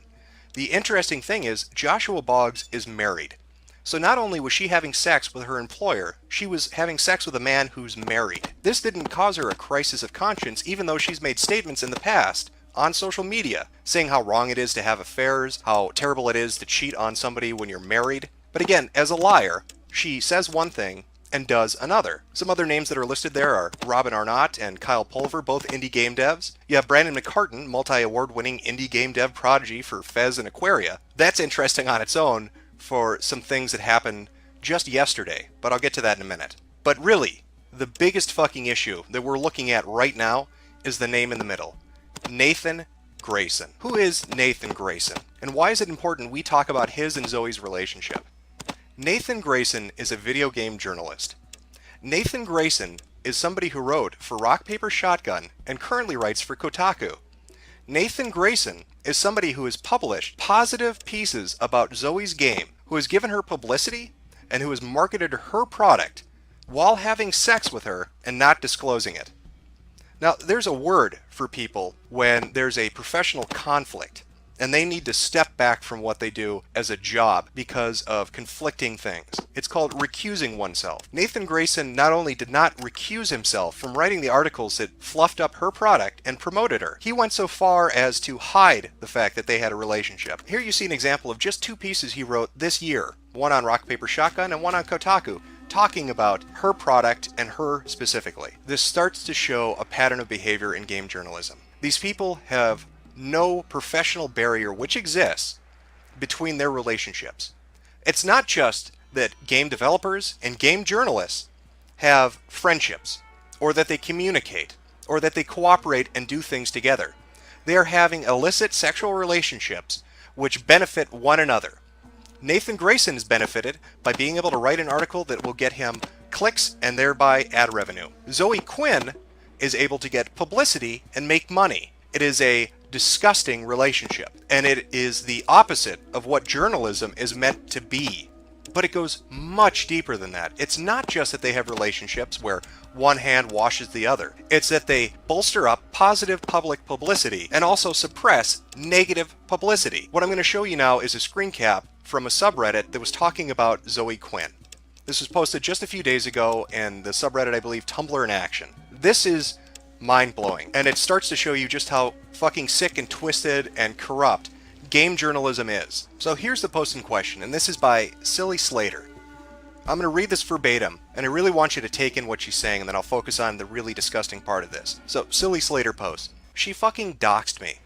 The interesting thing is, Joshua Boggs is married. So not only was she having sex with her employer, she was having sex with a man who's married. This didn't cause her a crisis of conscience, even though she's made statements in the past on social media saying how wrong it is to have affairs, how terrible it is to cheat on somebody when you're married. But again, as a liar, she says one thing and does another. Some other names that are listed there are Robin Arnott and Kyle Pulver, both indie game devs. You have Brandon McCartan, multi-award-winning indie game dev prodigy for Fez and Aquaria. That's interesting on its own for some things that happened just yesterday, but I'll get to that in a minute. But really, the biggest fucking issue that we're looking at right now is the name in the middle. Nathan Grayson. Who is Nathan Grayson? And why is it important we talk about his and Zoe's relationship? Nathan Grayson is a video game journalist. Nathan Grayson is somebody who wrote for Rock Paper Shotgun and currently writes for Kotaku. Nathan Grayson is somebody who has published positive pieces about Zoe's game, who has given her publicity, and who has marketed her product while having sex with her and not disclosing it. Now, there's a word for people when there's a professional conflict and they need to step back from what they do as a job because of conflicting things. It's called recusing oneself. Nathan Grayson not only did not recuse himself from writing the articles that fluffed up her product and promoted her, he went so far as to hide the fact that they had a relationship. Here you see an example of just 2 pieces he wrote this year, one on Rock Paper Shotgun and one on Kotaku, talking about her product and her specifically. This starts to show a pattern of behavior in game journalism. These people have no professional barrier which exists between their relationships. It's not just that game developers and game journalists have friendships, or that they communicate, or that they cooperate and do things together. They are having illicit sexual relationships which benefit one another. Nathan Grayson has benefited by being able to write an article that will get him clicks and thereby ad revenue. Zoe Quinn is able to get publicity and make money. It is a disgusting relationship, and it is the opposite of what journalism is meant to be. But it goes much deeper than that. It's not just that they have relationships where one hand washes the other. It's that they bolster up positive public publicity and also suppress negative publicity. What I'm going to show you now is a screen cap from a subreddit that was talking about Zoe Quinn. This was posted just a few days ago in the subreddit, I believe, Tumblr in Action. This is mind-blowing, and it starts to show you just how fucking sick and twisted and corrupt game journalism is. So here's the post in question, and this is by Silly Slater. I'm going to read this verbatim, and I really want you to take in what she's saying, and then I'll focus on the really disgusting part of this. So, Silly Slater posts, "She fucking doxed me.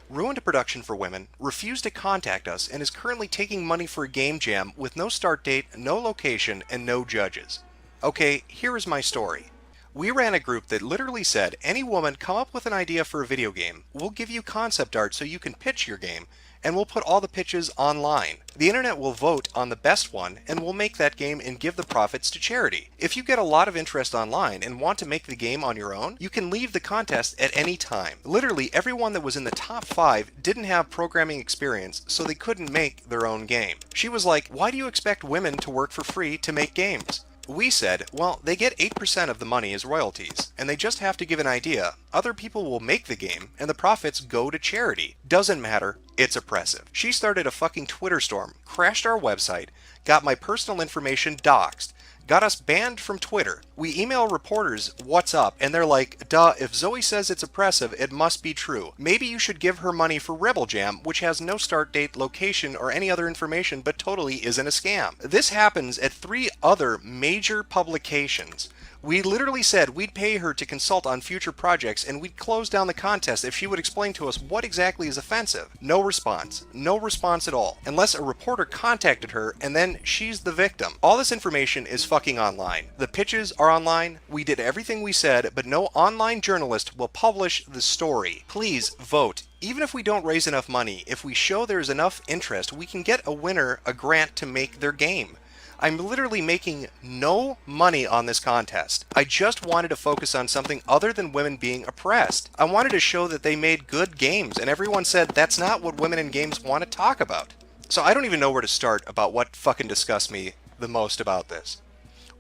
Ruined a production for women, refused to contact us, and is currently taking money for a game jam with no start date, no location, and no judges. Okay, here is my story. We ran a group that literally said, any woman come up with an idea for a video game, we'll give you concept art so you can pitch your game, and we'll put all the pitches online. The internet will vote on the best one, and we'll make that game and give the profits to charity. If you get a lot of interest online and want to make the game on your own, you can leave the contest at any time. Literally everyone that was in the top 5 didn't have programming experience, so they couldn't make their own game. She was like, why do you expect women to work for free to make games? We said, well, they get 8% of the money as royalties, and they just have to give an idea. Other people will make the game, and the profits go to charity. Doesn't matter, it's oppressive. She started a fucking Twitter storm, crashed our website, got my personal information doxxed, got us banned from Twitter. We email reporters what's up, and they're like, duh, if Zoe says it's oppressive, it must be true. Maybe you should give her money for Rebel Jam, which has no start date, location, or any other information, but totally isn't a scam. This happens at 3 other major publications. We literally said we'd pay her to consult on future projects, and we'd close down the contest if she would explain to us what exactly is offensive. No response. No response at all. Unless a reporter contacted her, and then she's the victim. All this information is fucking online. The pitches are online. We did everything we said, but no online journalist will publish the story. Please vote. Even if we don't raise enough money, if we show there's enough interest, we can get a winner a grant to make their game. I'm literally making no money on this contest. I just wanted to focus on something other than women being oppressed. I wanted to show that they made good games, and everyone said that's not what women in games want to talk about. So I don't even know where to start about what fucking disgusts me the most about this.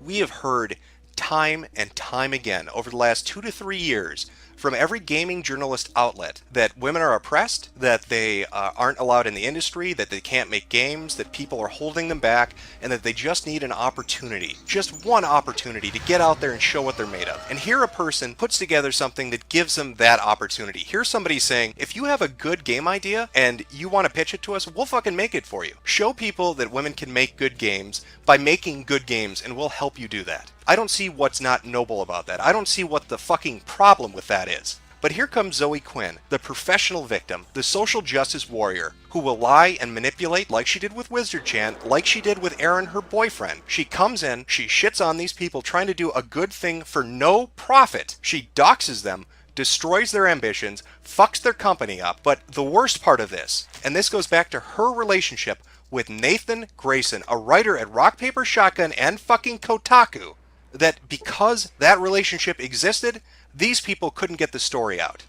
We have heard time and time again over the last 2 to 3 years from every gaming journalist outlet that women are oppressed, that they aren't allowed in the industry, that they can't make games, that people are holding them back, and that they just need an opportunity, just one opportunity to get out there and show what they're made of. And here a person puts together something that gives them that opportunity. Here's somebody saying, if you have a good game idea and you want to pitch it to us, we'll fucking make it for you. Show people that women can make good games by making good games, and we'll help you do that. I don't see what's not noble about that. I don't see what the fucking problem with that is. But here comes Zoe Quinn, the professional victim, the social justice warrior, who will lie and manipulate like she did with Wizard Chan, like she did with Aaron, her boyfriend. She comes in, she shits on these people trying to do a good thing for no profit. She doxes them, destroys their ambitions, fucks their company up. But the worst part of this, and this goes back to her relationship with Nathan Grayson, a writer at Rock Paper Shotgun and fucking Kotaku, that because that relationship existed, these people couldn't get the story out.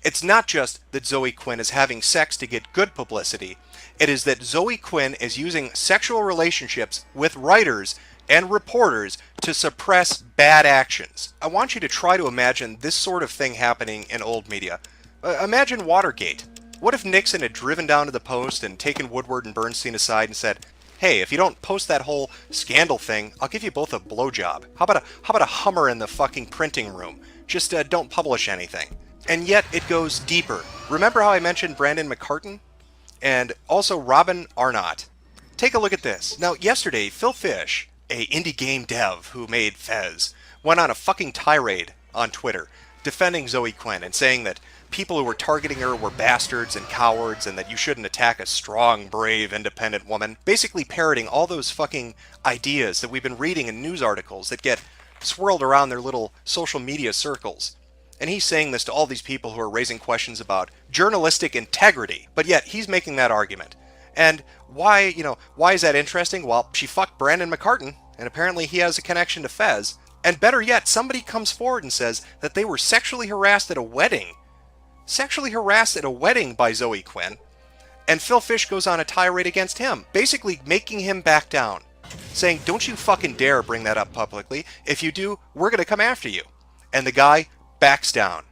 It's not just that Zoe Quinn is having sex to get good publicity, it is that Zoe Quinn is using sexual relationships with writers and reporters to suppress bad actions. I want you to try to imagine this sort of thing happening in old media. Imagine Watergate. What if Nixon had driven down to the Post and taken Woodward and Bernstein aside and said, hey, if you don't post that whole scandal thing, I'll give you both a blowjob. How about a Hummer in the fucking printing room? Just don't publish anything. And yet it goes deeper. Remember how I mentioned Brandon McCartan? And also Robin Arnott. Take a look at this. Now, yesterday, Phil Fish, a indie game dev who made Fez, went on a fucking tirade on Twitter defending Zoe Quinn and saying that people who were targeting her were bastards and cowards and that you shouldn't attack a strong, brave, independent woman. Basically parroting all those fucking ideas that we've been reading in news articles that get swirled around their little social media circles. And he's saying this to all these people who are raising questions about journalistic integrity. But yet he's making that argument. And why is that interesting? Well, she fucked Brandon McCartan, and apparently he has a connection to Fez. And better yet, somebody comes forward and says that they were sexually harassed at a wedding. Sexually harassed at a wedding by Zoe Quinn. And Phil Fish goes on a tirade against him, basically making him back down. Saying, don't you fucking dare bring that up publicly. If you do, we're going to come after you. And the guy backs down.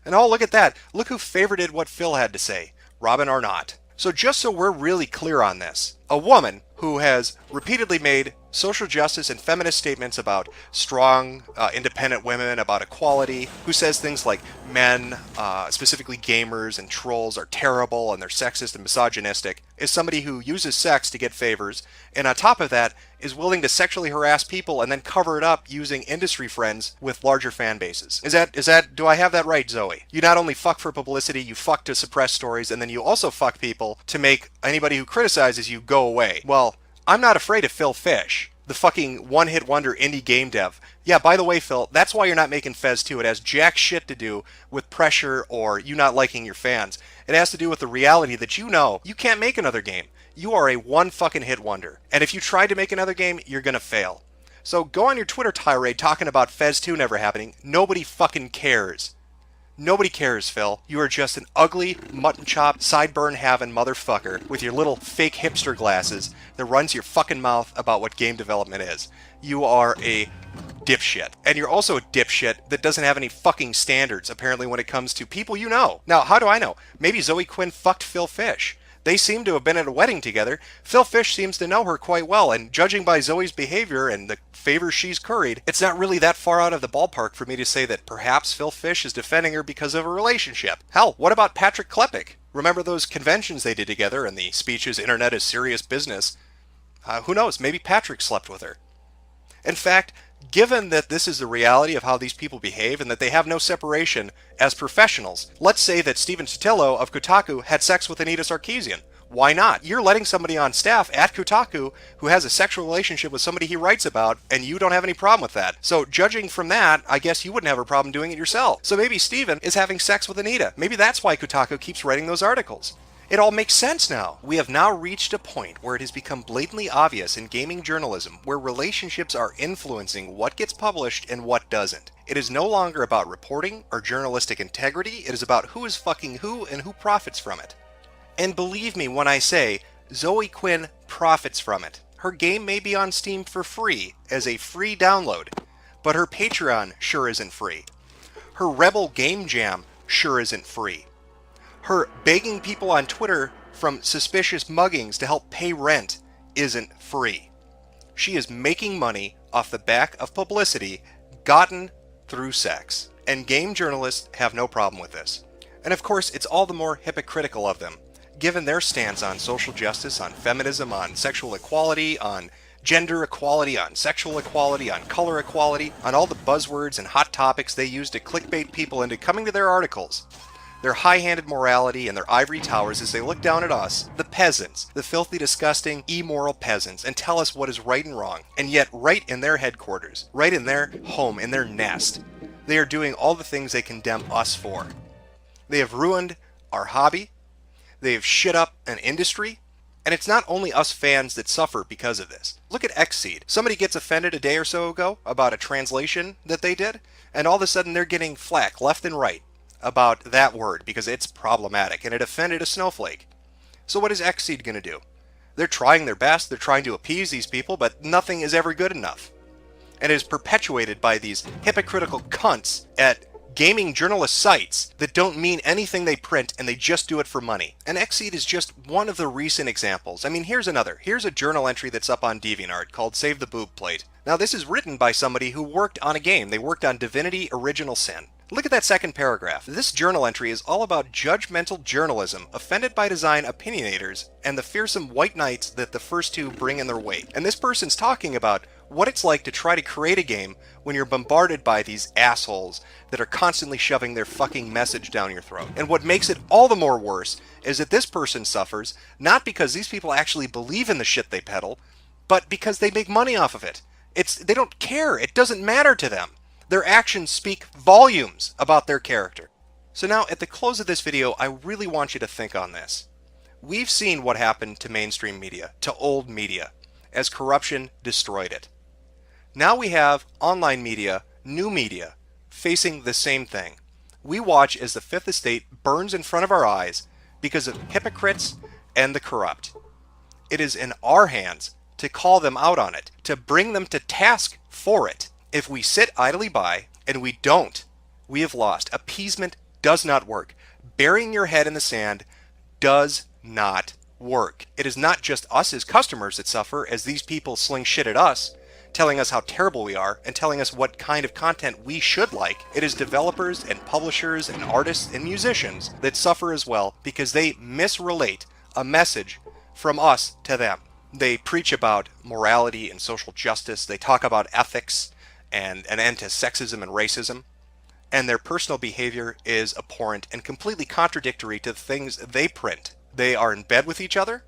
And oh, look at that. Look who favorited what Phil had to say. Robin Arnott. So just so we're really clear on this, a woman who has repeatedly made social justice and feminist statements about strong, independent women, about equality, who says things like men, specifically gamers and trolls, are terrible and they're sexist and misogynistic, is somebody who uses sex to get favors, and on top of that, is willing to sexually harass people and then cover it up using industry friends with larger fan bases. Do I have that right, Zoe? You not only fuck for publicity, you fuck to suppress stories, and then you also fuck people to make anybody who criticizes you go away. Well, I'm not afraid of Phil Fish. the fucking one-hit wonder indie game dev. Yeah, by the way, Phil, that's why you're not making Fez 2. It has jack shit to do with pressure or you not liking your fans. It has to do with the reality that you know you can't make another game. You are a one fucking hit wonder. And if you try to make another game, you're gonna fail. So go on your Twitter tirade talking about Fez 2 never happening. Nobody fucking cares. Nobody cares, Phil. You are just an ugly, mutton chop, sideburn having motherfucker with your little fake hipster glasses that runs your fucking mouth about what game development is. You are a dipshit. And you're also a dipshit that doesn't have any fucking standards, apparently, when it comes to people you know. Now, how do I know? Maybe Zoe Quinn fucked Phil Fish. They seem to have been at a wedding together. Phil Fish seems to know her quite well, and judging by Zoe's behavior and the favors she's curried, it's not really that far out of the ballpark for me to say that perhaps Phil Fish is defending her because of a relationship. Hell, what about Patrick Klepek? Remember those conventions they did together and the speeches, internet is serious business? Who knows, maybe Patrick slept with her. In fact, given that this is the reality of how these people behave and that they have no separation as professionals, let's say that Steven Sotillo of Kotaku had sex with Anita Sarkeesian. Why not? You're letting somebody on staff at Kotaku who has a sexual relationship with somebody he writes about, and you don't have any problem with that. So judging from that, I guess you wouldn't have a problem doing it yourself. So maybe Steven is having sex with Anita. Maybe that's why Kotaku keeps writing those articles. It all makes sense now. We have now reached a point where it has become blatantly obvious in gaming journalism where relationships are influencing what gets published and what doesn't. It is no longer about reporting or journalistic integrity. It is about who is fucking who and who profits from it. And believe me when I say Zoe Quinn profits from it. Her game may be on Steam for free as a free download, but her Patreon sure isn't free. Her Rebel Game Jam sure isn't free. Her begging people on Twitter from suspicious muggings to help pay rent isn't free. She is making money off the back of publicity gotten through sex. And game journalists have no problem with this. And of course, it's all the more hypocritical of them, given their stance on social justice, on feminism, on sexual equality, on gender equality, on sexual equality, on color equality, on all the buzzwords and hot topics they use to clickbait people into coming to their articles. Their high-handed morality and their ivory towers as they look down at us, the peasants, the filthy, disgusting, immoral peasants, and tell us what is right and wrong. And yet, right in their headquarters, right in their home, in their nest, they are doing all the things they condemn us for. They have ruined our hobby, they have shit up an industry, and it's not only us fans that suffer because of this. Look at Xseed. Somebody gets offended a day or so ago about a translation that they did, and all of a sudden they're getting flack left and right about that word because it's problematic and it offended a snowflake. So what is Xseed going to do? They're trying their best, they're trying to appease these people, but nothing is ever good enough. And it is perpetuated by these hypocritical cunts at gaming journalist sites that don't mean anything they print and they just do it for money. And Xseed is just one of the recent examples. I mean, here's another. Here's a journal entry that's up on DeviantArt called Save the Boob Plate. Now this is written by somebody who worked on a game. They worked on Divinity Original Sin. Look at that second paragraph. This journal entry is all about judgmental journalism, offended by design opinionators, and the fearsome white knights that the first two bring in their wake. And this person's talking about what it's like to try to create a game when you're bombarded by these assholes that are constantly shoving their fucking message down your throat. And what makes it all the more worse is that this person suffers not because these people actually believe in the shit they peddle, but because they make money off of it. They don't care. It doesn't matter to them. Their actions speak volumes about their character. So now, at the close of this video, I really want you to think on this. We've seen what happened to mainstream media, to old media, as corruption destroyed it. Now we have online media, new media, facing the same thing. We watch as the Fifth Estate burns in front of our eyes because of hypocrites and the corrupt. It is in our hands to call them out on it, to bring them to task for it. If we sit idly by, and we don't, we have lost. Appeasement does not work. Burying your head in the sand does not work. It is not just us as customers that suffer as these people sling shit at us, telling us how terrible we are, and telling us what kind of content we should like. It is developers and publishers and artists and musicians that suffer as well because they misrelate a message from us to them. They preach about morality and social justice. They talk about ethics and an end to sexism and racism, and their personal behavior is abhorrent and completely contradictory to the things they print. They are in bed with each other,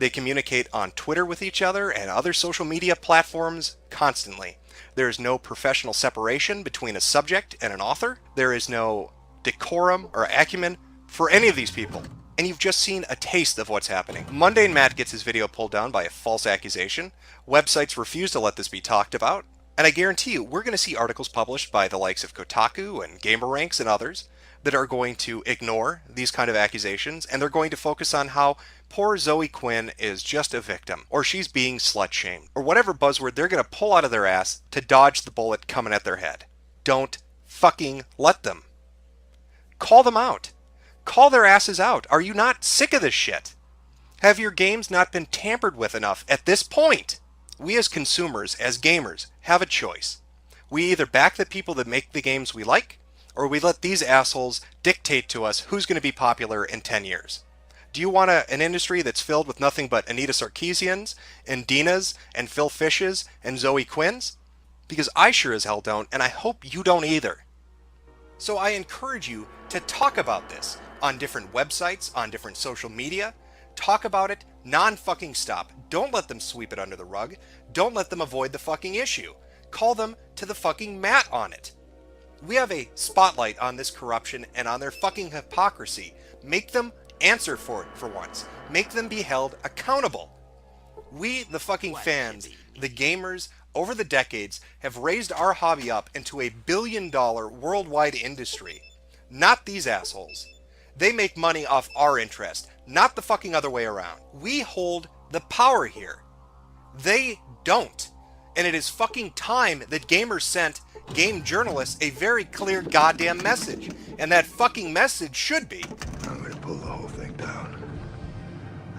They communicate on Twitter with each other and other social media platforms constantly. There is no professional separation between a subject and an author. There is no decorum or acumen for any of these people. And you've just seen a taste of what's happening. Mundane Matt gets his video pulled down by a false accusation. Websites refuse to let this be talked about. And I guarantee you, we're going to see articles published by the likes of Kotaku and GamerRanks and others that are going to ignore these kind of accusations, and they're going to focus on how poor Zoe Quinn is just a victim, or she's being slut-shamed, or whatever buzzword they're going to pull out of their ass to dodge the bullet coming at their head. Don't fucking let them. Call them out. Call their asses out. Are you not sick of this shit? Have your games not been tampered with enough at this point? We as consumers, as gamers, have a choice. We either back the people that make the games we like, or we let these assholes dictate to us who's going to be popular in 10 years. Do you want an industry that's filled with nothing but Anita Sarkeesians, and Dinas, and Phil Fishes, and Zoe Quinns? Because I sure as hell don't, and I hope you don't either. So I encourage you to talk about this on different websites, on different social media. Talk about it non-fucking stop. Don't let them sweep it under the rug. Don't let them avoid the fucking issue. Call them to the fucking mat on it. We have a spotlight on this corruption and on their fucking hypocrisy. Make them answer for it for once. Make them be held accountable. We, the fucking fans, the gamers, over the decades, have raised our hobby up into a billion-dollar worldwide industry. Not these assholes. They make money off our interest, not the fucking other way around. We hold the power here. They don't. And it is fucking time that gamers sent game journalists a very clear goddamn message. And that fucking message should be, I'm gonna pull the whole thing down.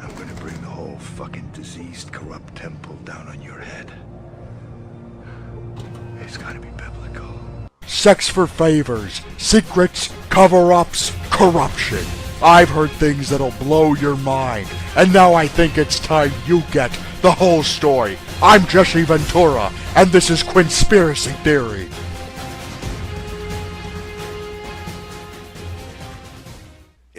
I'm gonna bring the whole fucking diseased, corrupt temple down on your head. It's gotta be biblical. Sex for favors, secrets, cover-ups, corruption. I've heard things that'll blow your mind, and now I think it's time you get the whole story. I'm Jesse Ventura, and this is Quinspiracy Theory.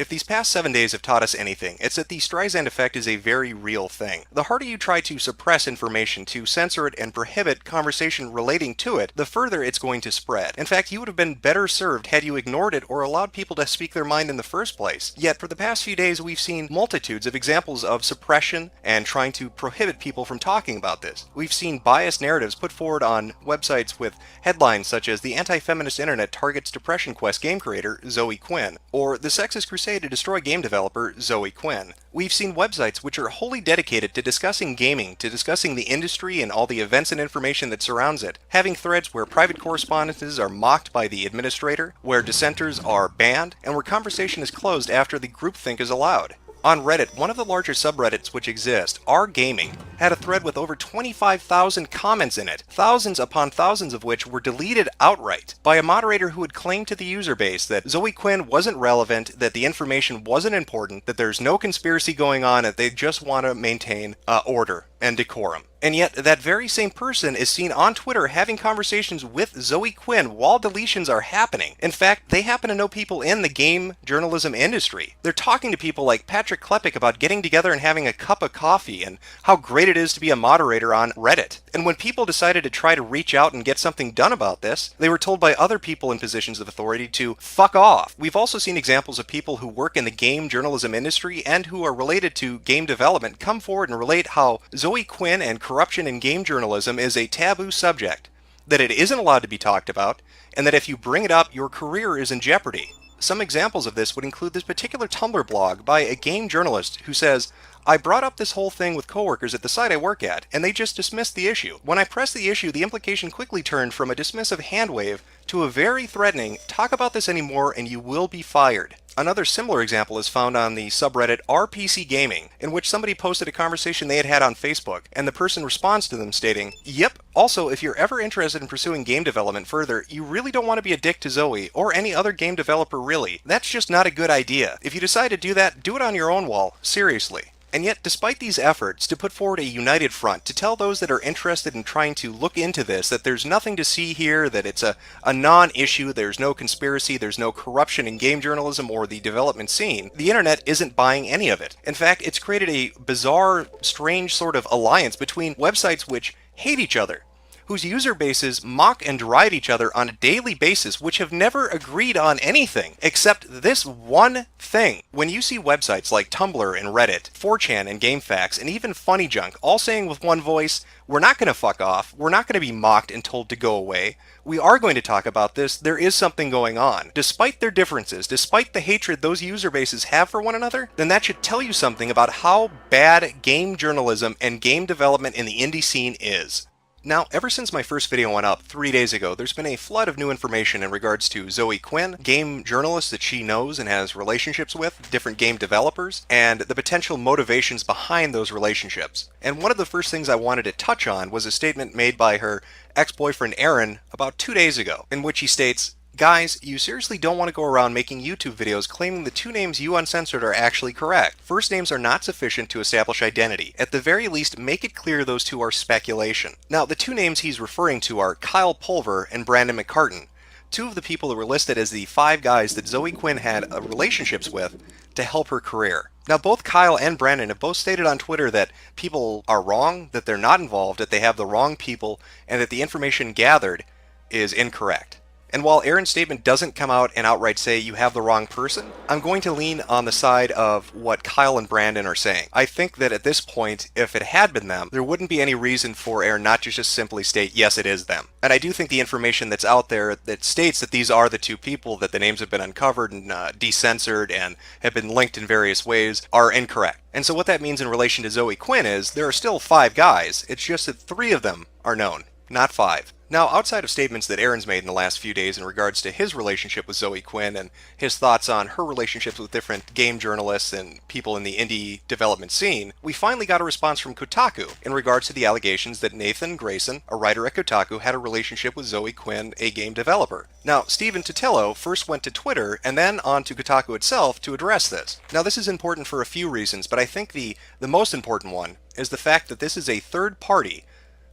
if these past 7 days have taught us anything, it's that the Streisand effect is a very real thing. The harder you try to suppress information, to censor it and prohibit conversation relating to it, the further it's going to spread. In fact, you would have been better served had you ignored it or allowed people to speak their mind in the first place. Yet, for the past few days, we've seen multitudes of examples of suppression and trying to prohibit people from talking about this. We've seen biased narratives put forward on websites with headlines such as "The Anti-Feminist Internet Targets Depression Quest game creator Zoe Quinn," or "The Sexist Crusade to Destroy Game Developer Zoe Quinn." We've seen websites which are wholly dedicated to discussing gaming, to discussing the industry and all the events and information that surrounds it, having threads where private correspondences are mocked by the administrator, where dissenters are banned, and where conversation is closed after the groupthink is allowed. On Reddit, one of the larger subreddits which exist, R Gaming, had a thread with over 25,000 comments in it, thousands upon thousands of which were deleted outright by a moderator who had claimed to the user base that Zoe Quinn wasn't relevant, that the information wasn't important, that there's no conspiracy going on, that they just want to maintain order and decorum. And yet, that very same person is seen on Twitter having conversations with Zoe Quinn while deletions are happening. In fact, they happen to know people in the game journalism industry. They're talking to people like Patrick Klepek about getting together and having a cup of coffee and how great it is to be a moderator on Reddit. And when people decided to try to reach out and get something done about this, they were told by other people in positions of authority to fuck off. We've also seen examples of people who work in the game journalism industry and who are related to game development come forward and relate how Zoe Quinn and corruption in game journalism is a taboo subject, that it isn't allowed to be talked about, and that if you bring it up, your career is in jeopardy. Some examples of this would include this particular Tumblr blog by a game journalist who says, "I brought up this whole thing with coworkers at the site I work at, and they just dismissed the issue. When I pressed the issue, the implication quickly turned from a dismissive hand wave to a very threatening, talk about this anymore and you will be fired." Another similar example is found on the subreddit RPC Gaming, in which somebody posted a conversation they had had on Facebook, and the person responds to them stating, "Yep, also if you're ever interested in pursuing game development further, you really don't want to be a dick to Zoe, or any other game developer really. That's just not a good idea. If you decide to do that, do it on your own wall, seriously." And yet, despite these efforts to put forward a united front, to tell those that are interested in trying to look into this that there's nothing to see here, that it's a non-issue, there's no conspiracy, there's no corruption in game journalism or the development scene, the internet isn't buying any of it. In fact, it's created a bizarre, strange sort of alliance between websites which hate each other, whose user bases mock and deride each other on a daily basis, which have never agreed on anything except this one thing. When you see websites like Tumblr and Reddit, 4chan and GameFAQs, and even Funny Junk all saying with one voice, we're not going to fuck off, we're not going to be mocked and told to go away, we are going to talk about this, there is something going on. Despite their differences, despite the hatred those user bases have for one another, then that should tell you something about how bad game journalism and game development in the indie scene is. Now, ever since my first video went up 3 days ago, there's been a flood of new information in regards to Zoe Quinn, game journalists that she knows and has relationships with, different game developers, and the potential motivations behind those relationships. And one of the first things I wanted to touch on was a statement made by her ex-boyfriend Aaron about 2 days ago, in which he states, "Guys, you seriously don't want to go around making YouTube videos claiming the two names you uncensored are actually correct. First names are not sufficient to establish identity. At the very least, make it clear those two are speculation." Now, the two names he's referring to are Kyle Pulver and Brandon McCartan, two of the people that were listed as the 5 guys that Zoe Quinn had relationships with to help her career. Now, both Kyle and Brandon have both stated on Twitter that people are wrong, that they're not involved, that they have the wrong people, and that the information gathered is incorrect. And while Aaron's statement doesn't come out and outright say you have the wrong person, I'm going to lean on the side of what Kyle and Brandon are saying. I think that at this point, if it had been them, there wouldn't be any reason for Aaron not to just simply state, yes, it is them. And I do think the information that's out there that states that these are the two people, that the names have been uncovered and decensored and have been linked in various ways, are incorrect. And so what that means in relation to Zoe Quinn is there are still 5 guys, it's just that 3 of them are known, not 5. Now, outside of statements that Aaron's made in the last few days in regards to his relationship with Zoe Quinn and his thoughts on her relationships with different game journalists and people in the indie development scene, we finally got a response from Kotaku in regards to the allegations that Nathan Grayson, a writer at Kotaku, had a relationship with Zoe Quinn, a game developer. Now, Stephen Totilo first went to Twitter and then on to Kotaku itself to address this. Now, this is important for a few reasons, but I think the most important one is the fact that this is a third party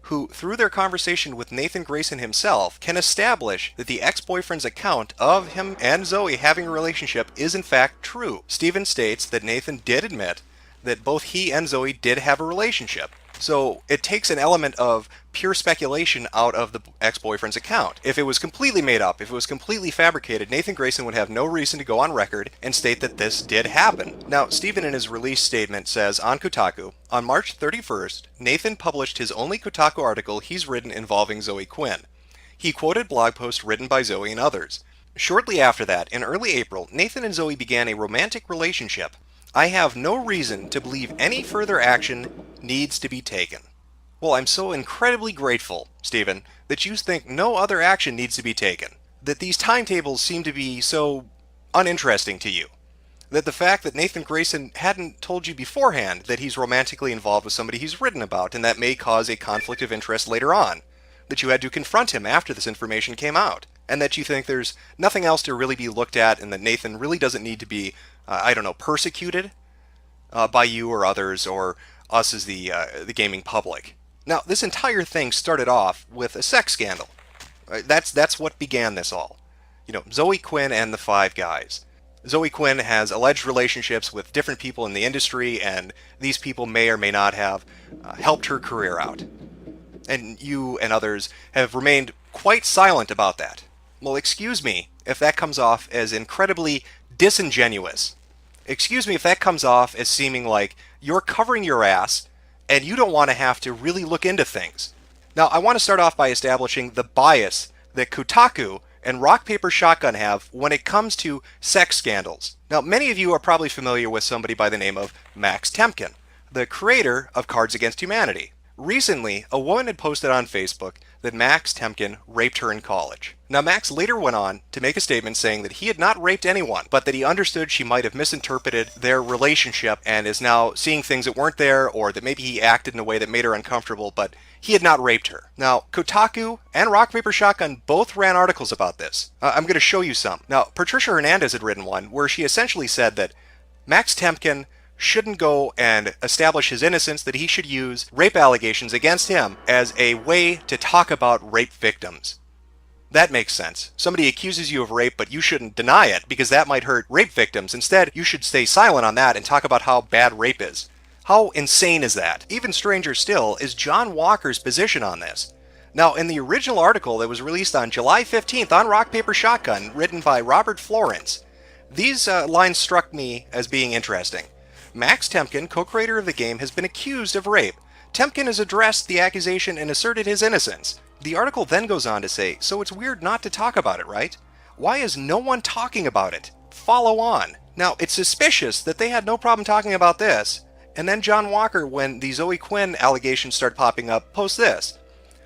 who, through their conversation with Nathan Grayson himself, can establish that the ex-boyfriend's account of him and Zoe having a relationship is in fact true. Stephen states that Nathan did admit that both he and Zoe did have a relationship. So it takes an element of pure speculation out of the ex-boyfriend's account. If it was completely made up, if it was completely fabricated, Nathan Grayson would have no reason to go on record and state that this did happen. Now, Stephen in his release statement says on Kotaku, on March 31st, Nathan published his only Kotaku article he's written involving Zoe Quinn. He quoted blog posts written by Zoe and others. Shortly after that, in early April, Nathan and Zoe began a romantic relationship. I have no reason to believe any further action needs to be taken. Well, I'm so incredibly grateful, Stephen, that you think no other action needs to be taken. That these timetables seem to be so uninteresting to you. That the fact that Nathan Grayson hadn't told you beforehand that he's romantically involved with somebody he's written about, and that may cause a conflict of interest later on. That you had to confront him after this information came out. And that you think there's nothing else to really be looked at, and that Nathan really doesn't need to be persecuted by you or others or us as the gaming public. Now, this entire thing started off with a sex scandal. That's what began this all. You know, Zoe Quinn and the 5 guys. Zoe Quinn has alleged relationships with different people in the industry, and these people may or may not have helped her career out. And you and others have remained quite silent about that. Well, excuse me if that comes off as incredibly disingenuous. Excuse me if that comes off as seeming like you're covering your ass and you don't want to have to really look into things. Now, I want to start off by establishing the bias that Kotaku and Rock Paper Shotgun have when it comes to sex scandals. Now, many of you are probably familiar with somebody by the name of Max Temkin, the creator of Cards Against Humanity. Recently, a woman had posted on Facebook that Max Temkin raped her in college. Now, Max later went on to make a statement saying that he had not raped anyone, but that he understood she might have misinterpreted their relationship and is now seeing things that weren't there, or that maybe he acted in a way that made her uncomfortable, but he had not raped her. Now, Kotaku and Rock Paper Shotgun both ran articles about this. I'm going to show you some. Now, Patricia Hernandez had written one where she essentially said that Max Temkin shouldn't go and establish his innocence, that he should use rape allegations against him as a way to talk about rape victims. That makes sense. Somebody accuses you of rape, but you shouldn't deny it because that might hurt rape victims. Instead, you should stay silent on that and talk about how bad rape is. How insane is that? Even stranger still is John Walker's position on this. Now, in the original article that was released on July 15th on Rock Paper Shotgun, written by Robert Florence, these lines struck me as being interesting. Max Temkin, co-creator of the game, has been accused of rape. Temkin has addressed the accusation and asserted his innocence. The article then goes on to say, so it's weird not to talk about it, right? Why is no one talking about it? Follow on. Now, it's suspicious that they had no problem talking about this. And then John Walker, when the Zoe Quinn allegations start popping up, posts this.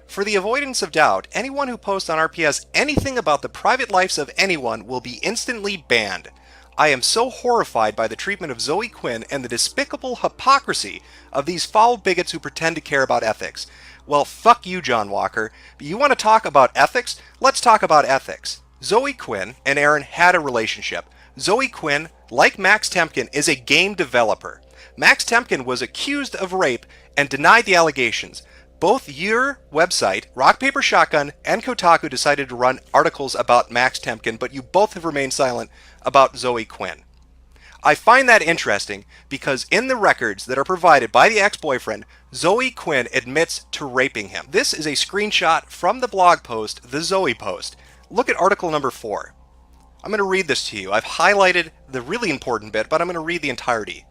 For the avoidance of doubt, anyone who posts on RPS anything about the private lives of anyone will be instantly banned. I am so horrified by the treatment of Zoe Quinn and the despicable hypocrisy of these foul bigots who pretend to care about ethics. Well, fuck you, John Walker. You want to talk about ethics? Let's talk about ethics. Zoe Quinn and Aaron had a relationship. Zoe Quinn, like Max Temkin, is a game developer. Max Temkin was accused of rape and denied the allegations. Both your website, Rock Paper Shotgun, and Kotaku decided to run articles about Max Temkin, but you both have remained silent about Zoe Quinn. I find that interesting because in the records that are provided by the ex-boyfriend, Zoe Quinn admits to raping him. This is a screenshot from the blog post, the Zoe post. Look at article number 4. I'm going to read this to you. I've highlighted the really important bit, but I'm going to read the entirety.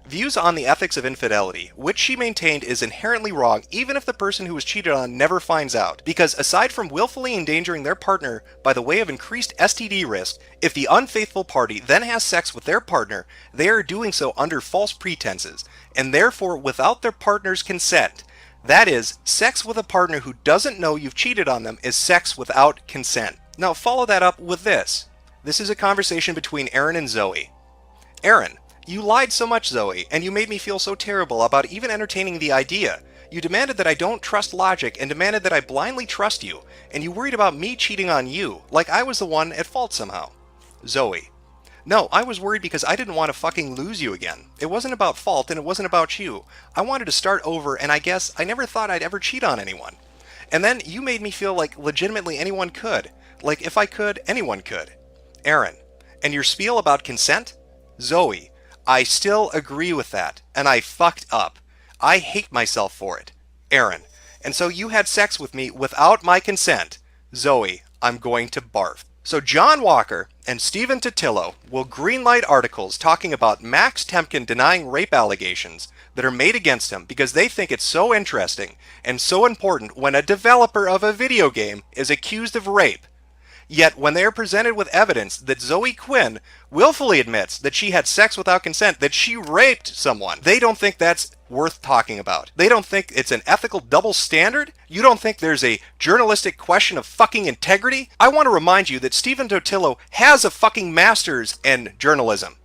Views on the ethics of infidelity, which she maintained is inherently wrong even if the person who was cheated on never finds out, because aside from willfully endangering their partner by the way of increased STD risk, if the unfaithful party then has sex with their partner, they are doing so under false pretenses, and therefore without their partner's consent. That is, sex with a partner who doesn't know you've cheated on them is sex without consent. Now follow that up with this. This is a conversation between Aaron and Zoe. Aaron, you lied so much, Zoe, and you made me feel so terrible about even entertaining the idea. You demanded that I don't trust logic and demanded that I blindly trust you, and you worried about me cheating on you, like I was the one at fault somehow. Zoe. No, I was worried because I didn't want to fucking lose you again. It wasn't about fault and it wasn't about you. I wanted to start over and I guess I never thought I'd ever cheat on anyone. And then you made me feel like legitimately anyone could. Like if I could, anyone could. Aaron. And your spiel about consent? Zoe. I still agree with that, and I fucked up. I hate myself for it. Aaron. And so you had sex with me without my consent. Zoe. I'm going to barf. So John Walker and Stephen Totillo will greenlight articles talking about Max Temkin denying rape allegations that are made against him because they think it's so interesting and so important when a developer of a video game is accused of rape. Yet when they are presented with evidence that Zoe Quinn willfully admits that she had sex without consent, that she raped someone, they don't think that's worth talking about. They don't think it's an ethical double standard? You don't think there's a journalistic question of fucking integrity? I want to remind you that Stephen Totillo has a fucking master's in journalism.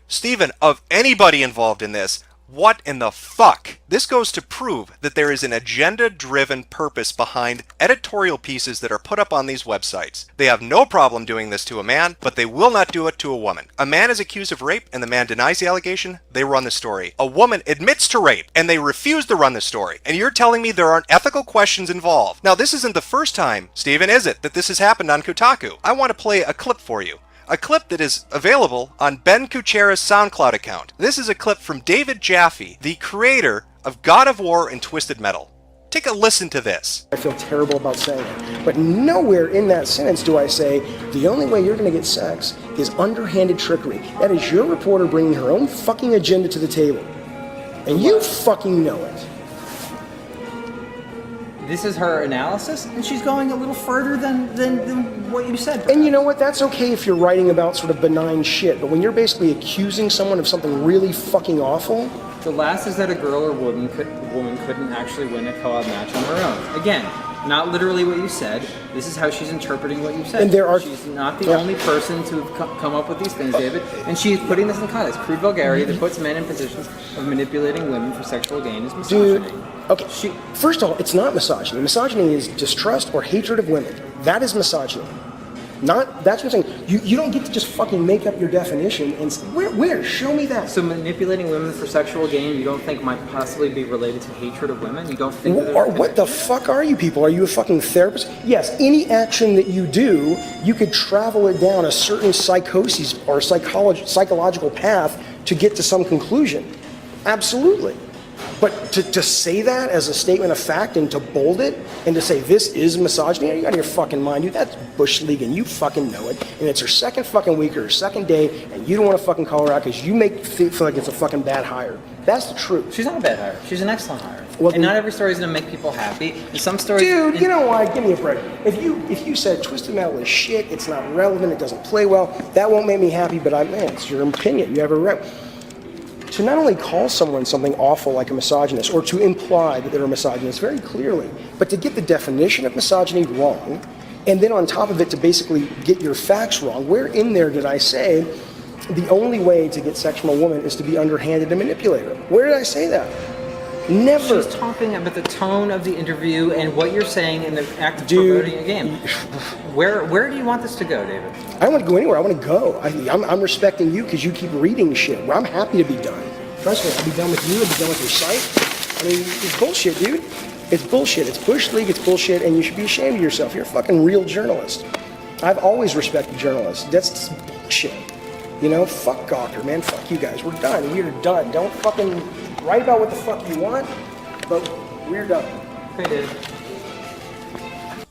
Stephen, of anybody involved in this, what in the fuck? This goes to prove that there is an agenda-driven purpose behind editorial pieces that are put up on these websites. They have no problem doing this to a man, but they will not do it to a woman. A man is accused of rape and the man denies the allegation, they run the story. A woman admits to rape and they refuse to run the story. And you're telling me there aren't ethical questions involved. Now this isn't the first time, Stephen, is it, that this has happened on Kotaku? I want to play a clip for you. A clip that is available on Ben Kuchera's SoundCloud account. This is a clip from David Jaffe, the creator of God of War and Twisted Metal. Take a listen to this. I feel terrible about saying it, but nowhere in that sentence do I say the only way you're going to get sex is underhanded trickery. That is your reporter bringing her own fucking agenda to the table. And you fucking know it. This is her analysis, and she's going a little further than what you said. Perhaps. And you know what? That's okay if you're writing about sort of benign shit, but when you're basically accusing someone of something really fucking awful... The last is that a girl or woman couldn't actually win a co-op match on her own. Again, not literally what you said. This is how she's interpreting what you said. And there are... She's not the only person to have come up with these things, David. And she's putting this in context. Crude vulgarity that puts men in positions of manipulating women for sexual gain is misogyny. Dude, okay, first of all, it's not misogyny. Misogyny is distrust or hatred of women. That is misogyny. That's what I'm saying. You don't get to just fucking make up your definition and where? Show me that. So manipulating women for sexual gain, you don't think might possibly be related to hatred of women? You don't think What the fuck are you people? Are you a fucking therapist? Yes, any action that you do, you could travel it down a certain psychosis or psychological path to get to some conclusion. Absolutely. But to say that as a statement of fact and to bold it and to say this is misogyny, you out of your fucking mind, dude. That's Bush League and you fucking know it. And it's her second fucking week or her second day and you don't want to fucking call her out because you feel like it's a fucking bad hire. That's the truth. She's not a bad hire. She's an excellent hire. Well, and not every story is going to make people happy. And some stories... Dude, you know what? Give me a break. If you said Twisted Metal is shit, it's not relevant, it doesn't play well, that won't make me happy, but it's your opinion. You have a right. To not only call someone something awful like a misogynist or to imply that they're a misogynist very clearly, but to get the definition of misogyny wrong, and then on top of it to basically get your facts wrong, where in there did I say the only way to get sex from a woman is to be underhanded and manipulate her? Where did I say that? Never. She's talking about the tone of the interview and what you're saying in the act of promoting a game. Where do you want this to go, David? I don't want to go anywhere. I want to go. I'm respecting you because you keep reading shit. I'm happy to be done. Trust me, I'll be done with you. I'll be done with your site. I mean, it's bullshit, dude. It's bullshit. It's Bush League. It's bullshit, and you should be ashamed of yourself. You're a fucking real journalist. I've always respected journalists. That's just bullshit. You know, fuck Gawker, man. Fuck you guys. We're done. We're done. Don't fucking write about what the fuck you want, but we're done. Okay, David.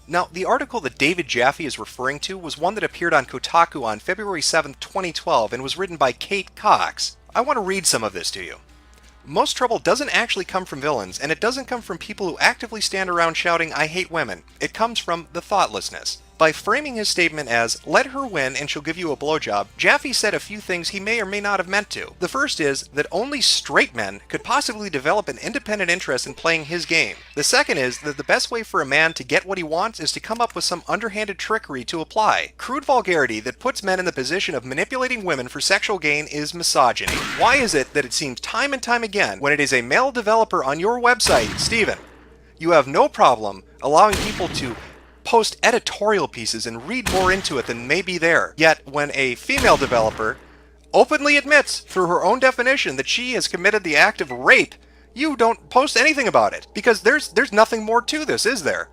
Now, the article that David Jaffe is referring to was one that appeared on Kotaku on February 7, 2012, and was written by Kate Cox. I want to read some of this to you. Most trouble doesn't actually come from villains, and it doesn't come from people who actively stand around shouting, "I hate women." It comes from the thoughtlessness. By framing his statement as, "Let her win and she'll give you a blowjob," Jaffe said a few things he may or may not have meant to. The first is that only straight men could possibly develop an independent interest in playing his game. The second is that the best way for a man to get what he wants is to come up with some underhanded trickery to apply. Crude vulgarity that puts men in the position of manipulating women for sexual gain is misogyny. Why is it that it seems time and time again, when it is a male developer on your website, Steven, you have no problem allowing people to post editorial pieces and read more into it than may be there. Yet, when a female developer openly admits, through her own definition, that she has committed the act of rape, you don't post anything about it. Because there's nothing more to this, is there?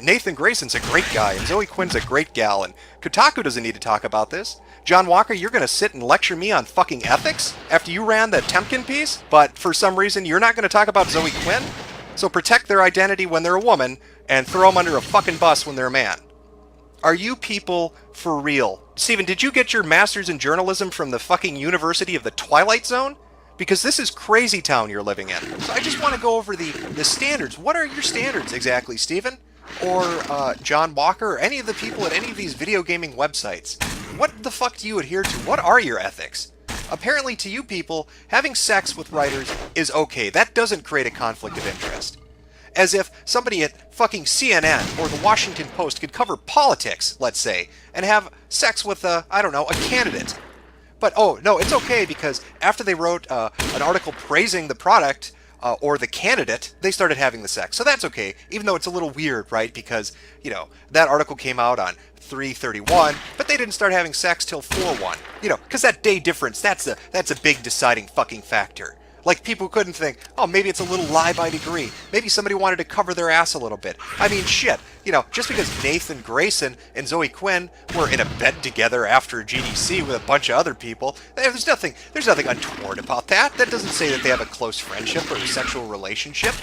Nathan Grayson's a great guy, and Zoe Quinn's a great gal, and Kotaku doesn't need to talk about this. John Walker, you're gonna sit and lecture me on fucking ethics after you ran the Temkin piece, but for some reason you're not gonna talk about Zoe Quinn? So protect their identity when they're a woman, and throw them under a fucking bus when they're a man. Are you people for real? Steven, did you get your master's in journalism from the fucking University of the Twilight Zone? Because this is crazy town you're living in. So I just want to go over the standards. What are your standards exactly, Steven? Or John Walker, or any of the people at any of these video gaming websites? What the fuck do you adhere to? What are your ethics? Apparently to you people, having sex with writers is okay. That doesn't create a conflict of interest. As if somebody at fucking CNN or the Washington Post could cover politics, let's say, and have sex with a candidate. But, oh, no, it's okay because after they wrote an article praising the product or the candidate, they started having the sex. So that's okay, even though it's a little weird, right? Because, you know, that article came out on 3/31, but they didn't start having sex till 4/1. You know, because that day difference, that's a big deciding fucking factor. Like, people couldn't think, oh, maybe it's a little lie by degree. Maybe somebody wanted to cover their ass a little bit. I mean, shit. You know, just because Nathan Grayson and Zoe Quinn were in a bed together after GDC with a bunch of other people, there's nothing untoward about that. That doesn't say that they have a close friendship or a sexual relationship.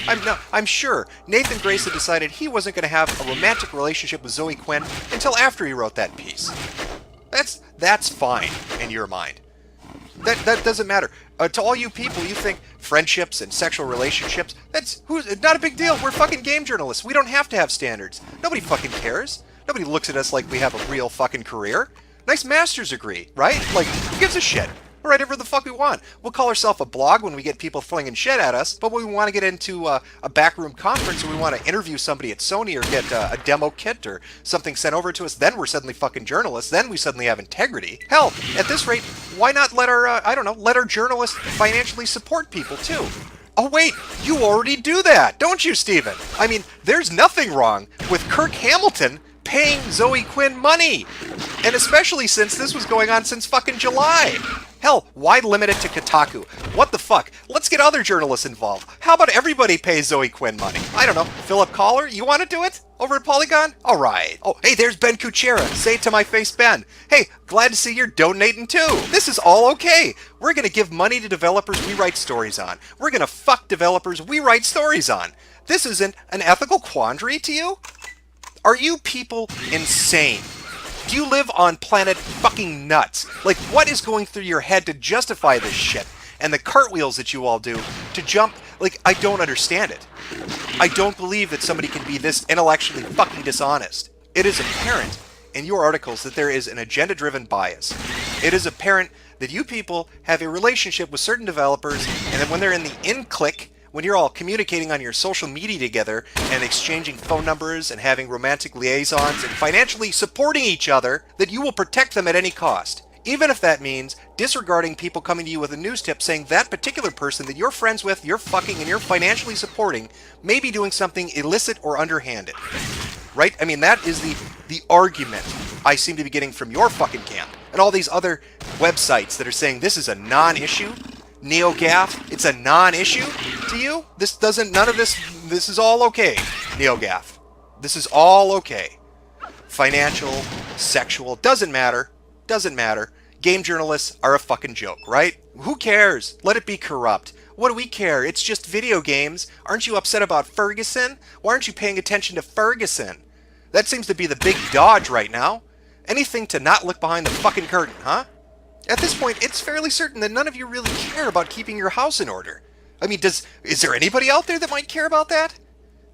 I'm sure Nathan Grayson decided he wasn't going to have a romantic relationship with Zoe Quinn until after he wrote that piece. That's fine in your mind. That doesn't matter. To all you people, you think friendships and sexual relationships, that's not a big deal. We're fucking game journalists. We don't have to have standards. Nobody fucking cares. Nobody looks at us like we have a real fucking career. Nice master's degree, right? Like, who gives a shit? We'll write whatever the fuck we want. We'll call ourselves a blog when we get people flinging shit at us, but when we want to get into a backroom conference or we want to interview somebody at Sony or get a demo kit or something sent over to us, then we're suddenly fucking journalists. Then we suddenly have integrity. Hell, at this rate, why not let our journalists financially support people too? Oh wait, you already do that, don't you, Steven? I mean, there's nothing wrong with Kirk Hamilton paying Zoe Quinn money. And especially since this was going on since fucking July. Hell, why limit it to Kotaku? What the fuck? Let's get other journalists involved. How about everybody pay Zoe Quinn money? I don't know. Philip Collar, you want to do it? Over at Polygon? All right. Oh, hey, there's Ben Kuchera. Say it to my face, Ben. Hey, glad to see you're donating too. This is all okay. We're going to give money to developers we write stories on. We're going to fuck developers we write stories on. This isn't an ethical quandary to you? Are you people insane? Do you live on planet fucking nuts? Like, what is going through your head to justify this shit? And the cartwheels that you all do to jump, like, I don't understand it. I don't believe that somebody can be this intellectually fucking dishonest. It is apparent in your articles that there is an agenda-driven bias. It is apparent that you people have a relationship with certain developers, and that when they're in the in-click, when you're all communicating on your social media together and exchanging phone numbers and having romantic liaisons and financially supporting each other, that you will protect them at any cost. Even if that means disregarding people coming to you with a news tip saying that particular person that you're friends with, you're fucking, and you're financially supporting may be doing something illicit or underhanded. Right? I mean, that is the argument I seem to be getting from your fucking camp. And all these other websites that are saying this is a non-issue. NeoGAF, it's a non-issue to you? None of this is all okay, NeoGAF. This is all okay. Financial, sexual, doesn't matter. Doesn't matter. Game journalists are a fucking joke, right? Who cares? Let it be corrupt. What do we care? It's just video games. Aren't you upset about Ferguson? Why aren't you paying attention to Ferguson? That seems to be the big dodge right now. Anything to not look behind the fucking curtain, huh? At this point, it's fairly certain that none of you really care about keeping your house in order. I mean, is there anybody out there that might care about that?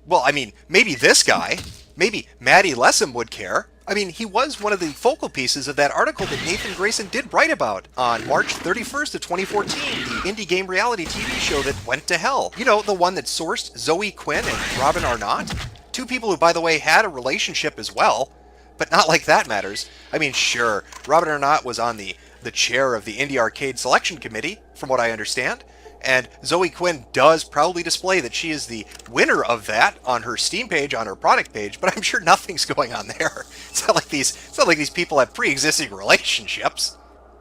Well, I mean, maybe this guy. Maybe Maddie Lessem would care. I mean, he was one of the focal pieces of that article that Nathan Grayson did write about on March 31st of 2014, the indie game reality TV show that went to hell. You know, the one that sourced Zoe Quinn and Robin Arnott? Two people who, by the way, had a relationship as well. But not like that matters. I mean, sure, Robin Arnott was on the chair of the Indie Arcade Selection Committee, from what I understand. And Zoe Quinn does proudly display that she is the winner of that on her Steam page, on her product page, but I'm sure nothing's going on there. It's not like these people have pre-existing relationships.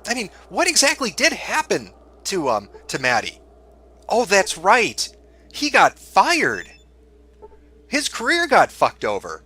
I mean, what exactly did happen to Maddie? Oh, that's right. He got fired. His career got fucked over.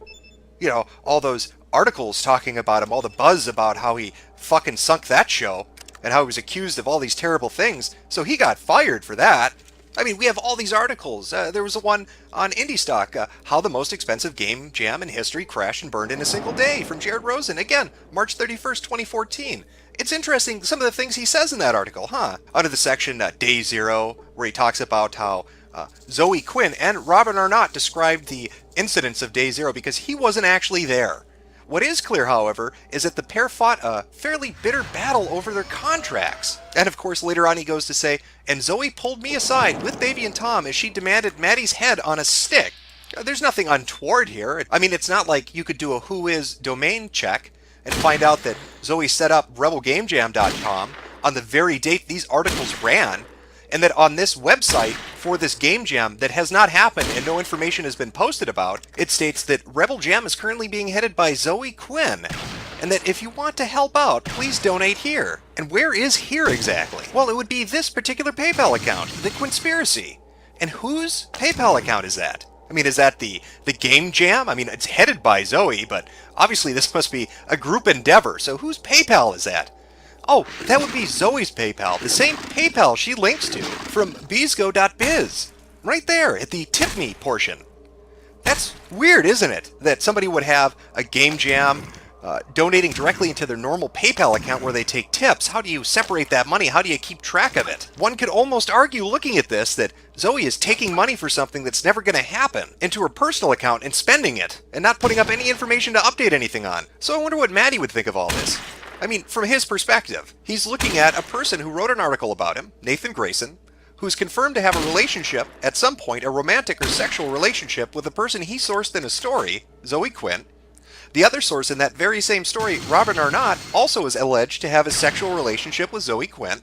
You know, all those articles talking about him, all the buzz about how he fucking sunk that show, and how he was accused of all these terrible things, so he got fired for that. I mean, we have all these articles. There was one on Indie Stock, how the most expensive game jam in history crashed and burned in a single day, from Jared Rosen. Again, March 31st, 2014. It's interesting, some of the things he says in that article, huh? Under the section Day Zero, where he talks about how Zoe Quinn and Robin Arnott described the incidents of Day Zero because he wasn't actually there. What is clear, however, is that the pair fought a fairly bitter battle over their contracts. And of course, later on he goes to say, and Zoe pulled me aside with Baby and Tom as she demanded Maddie's head on a stick. There's nothing untoward here. I mean, it's not like you could do a whois domain check and find out that Zoe set up rebelgamejam.com on the very date these articles ran, and that on this website for this game jam that has not happened and no information has been posted about, it states that Rebel Jam is currently being headed by Zoe Quinn, and that if you want to help out, please donate here. And where is here exactly? Well, it would be this particular PayPal account, the Quinspiracy. And whose PayPal account is that? I mean, is that the game jam? I mean, it's headed by Zoe, but obviously this must be a group endeavor, so whose PayPal is that? Oh, that would be Zoe's PayPal, the same PayPal she links to from Bizgo.biz. Right there at the tip me portion. That's weird, isn't it? That somebody would have a game jam donating directly into their normal PayPal account where they take tips. How do you separate that money? How do you keep track of it? One could almost argue, looking at this, that Zoe is taking money for something that's never going to happen into her personal account and spending it, and not putting up any information to update anything on. So I wonder what Maddie would think of all this. I mean, from his perspective, he's looking at a person who wrote an article about him, Nathan Grayson, who's confirmed to have a relationship, at some point, a romantic or sexual relationship with the person he sourced in a story, Zoe Quinn. The other source in that very same story, Robin Arnott, also is alleged to have a sexual relationship with Zoe Quinn.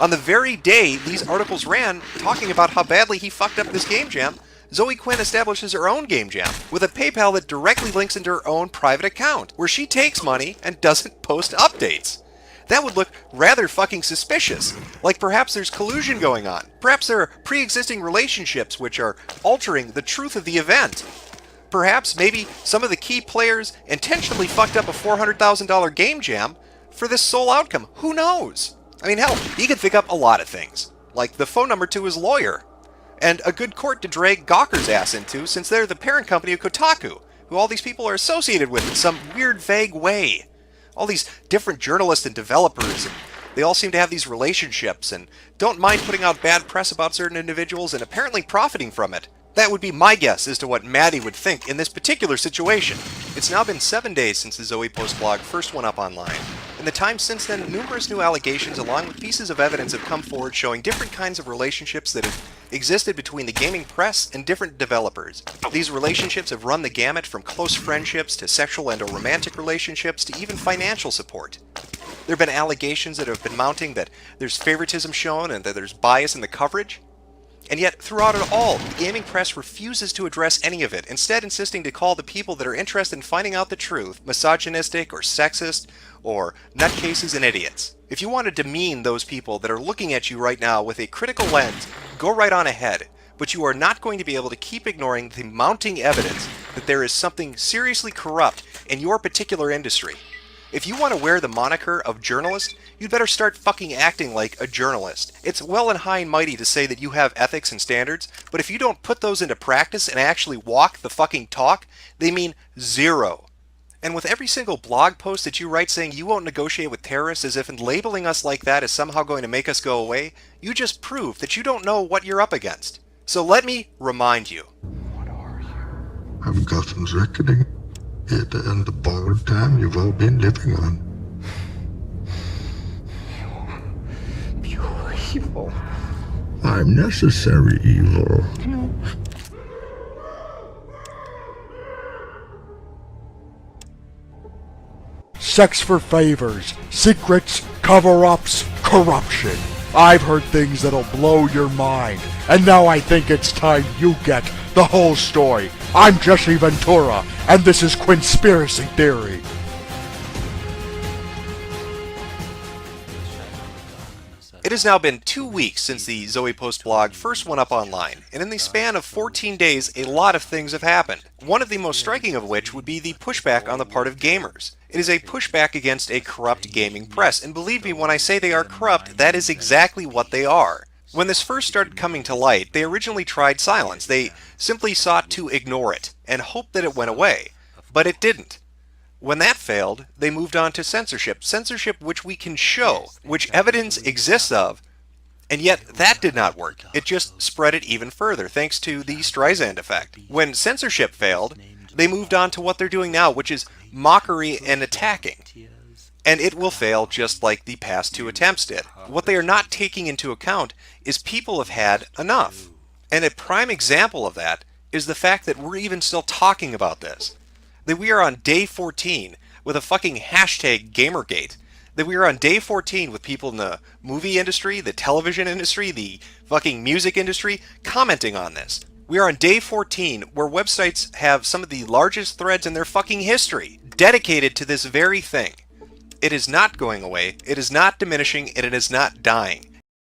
On the very day these articles ran, talking about how badly he fucked up this game jam, Zoe Quinn establishes her own game jam with a PayPal that directly links into her own private account, where she takes money and doesn't post updates. That would look rather fucking suspicious, like perhaps there's collusion going on. Perhaps there are pre-existing relationships which are altering the truth of the event. Perhaps, maybe, some of the key players intentionally fucked up a $400,000 game jam for this sole outcome. Who knows? I mean, hell, you could think up a lot of things, like the phone number to his lawyer, and a good court to drag Gawker's ass into, since they're the parent company of Kotaku, who all these people are associated with in some weird, vague way. All these different journalists and developers, and they all seem to have these relationships, and don't mind putting out bad press about certain individuals and apparently profiting from it. That would be my guess as to what Maddie would think in this particular situation. It's now been 7 days since the Zoe Post blog first went up online. In the time since then, numerous new allegations along with pieces of evidence have come forward showing different kinds of relationships that have existed between the gaming press and different developers. These relationships have run the gamut from close friendships to sexual and or romantic relationships to even financial support. There have been allegations that have been mounting that there's favoritism shown and that there's bias in the coverage. And yet, throughout it all, the gaming press refuses to address any of it, instead insisting to call the people that are interested in finding out the truth misogynistic or sexist or nutcases and idiots. If you want to demean those people that are looking at you right now with a critical lens, go right on ahead. But you are not going to be able to keep ignoring the mounting evidence that there is something seriously corrupt in your particular industry. If you want to wear the moniker of journalist, you'd better start fucking acting like a journalist. It's well and high and mighty to say that you have ethics and standards, but if you don't put those into practice and actually walk the fucking talk, they mean zero. And with every single blog post that you write saying you won't negotiate with terrorists as if labeling us like that is somehow going to make us go away, you just prove that you don't know what you're up against. So let me remind you. I've gotten reckoning. It and the borrowed time you've all been living on. Pure evil. I'm necessary evil. Sex for favors, secrets, cover-ups, corruption. I've heard things that'll blow your mind, and now I think it's time you get the whole story. I'm Jesse Ventura, and this is Quinspiracy Theory. It has now been 2 weeks since the Zoe Post blog first went up online, and in the span of 14 days, a lot of things have happened. One of the most striking of which would be the pushback on the part of gamers. It is a pushback against a corrupt gaming press, and believe me when I say they are corrupt, that is exactly what they are. When this first started coming to light, they originally tried silence. They simply sought to ignore it, and hoped that it went away. But it didn't. When that failed, they moved on to censorship. Censorship which we can show, which evidence exists of, and yet that did not work. It just spread it even further, thanks to the Streisand effect. When censorship failed, they moved on to what they're doing now, which is mockery and attacking. And it will fail just like the past two attempts did. What they are not taking into account is people have had enough. And a prime example of that is the fact that we're even still talking about this. That we are on day 14 with a fucking hashtag Gamergate. That we are on day 14 with people in the movie industry, the television industry, the fucking music industry commenting on this. We are on day 14 where websites have some of the largest threads in their fucking history dedicated to this very thing. It is not going away, it is not diminishing, and it is not dying.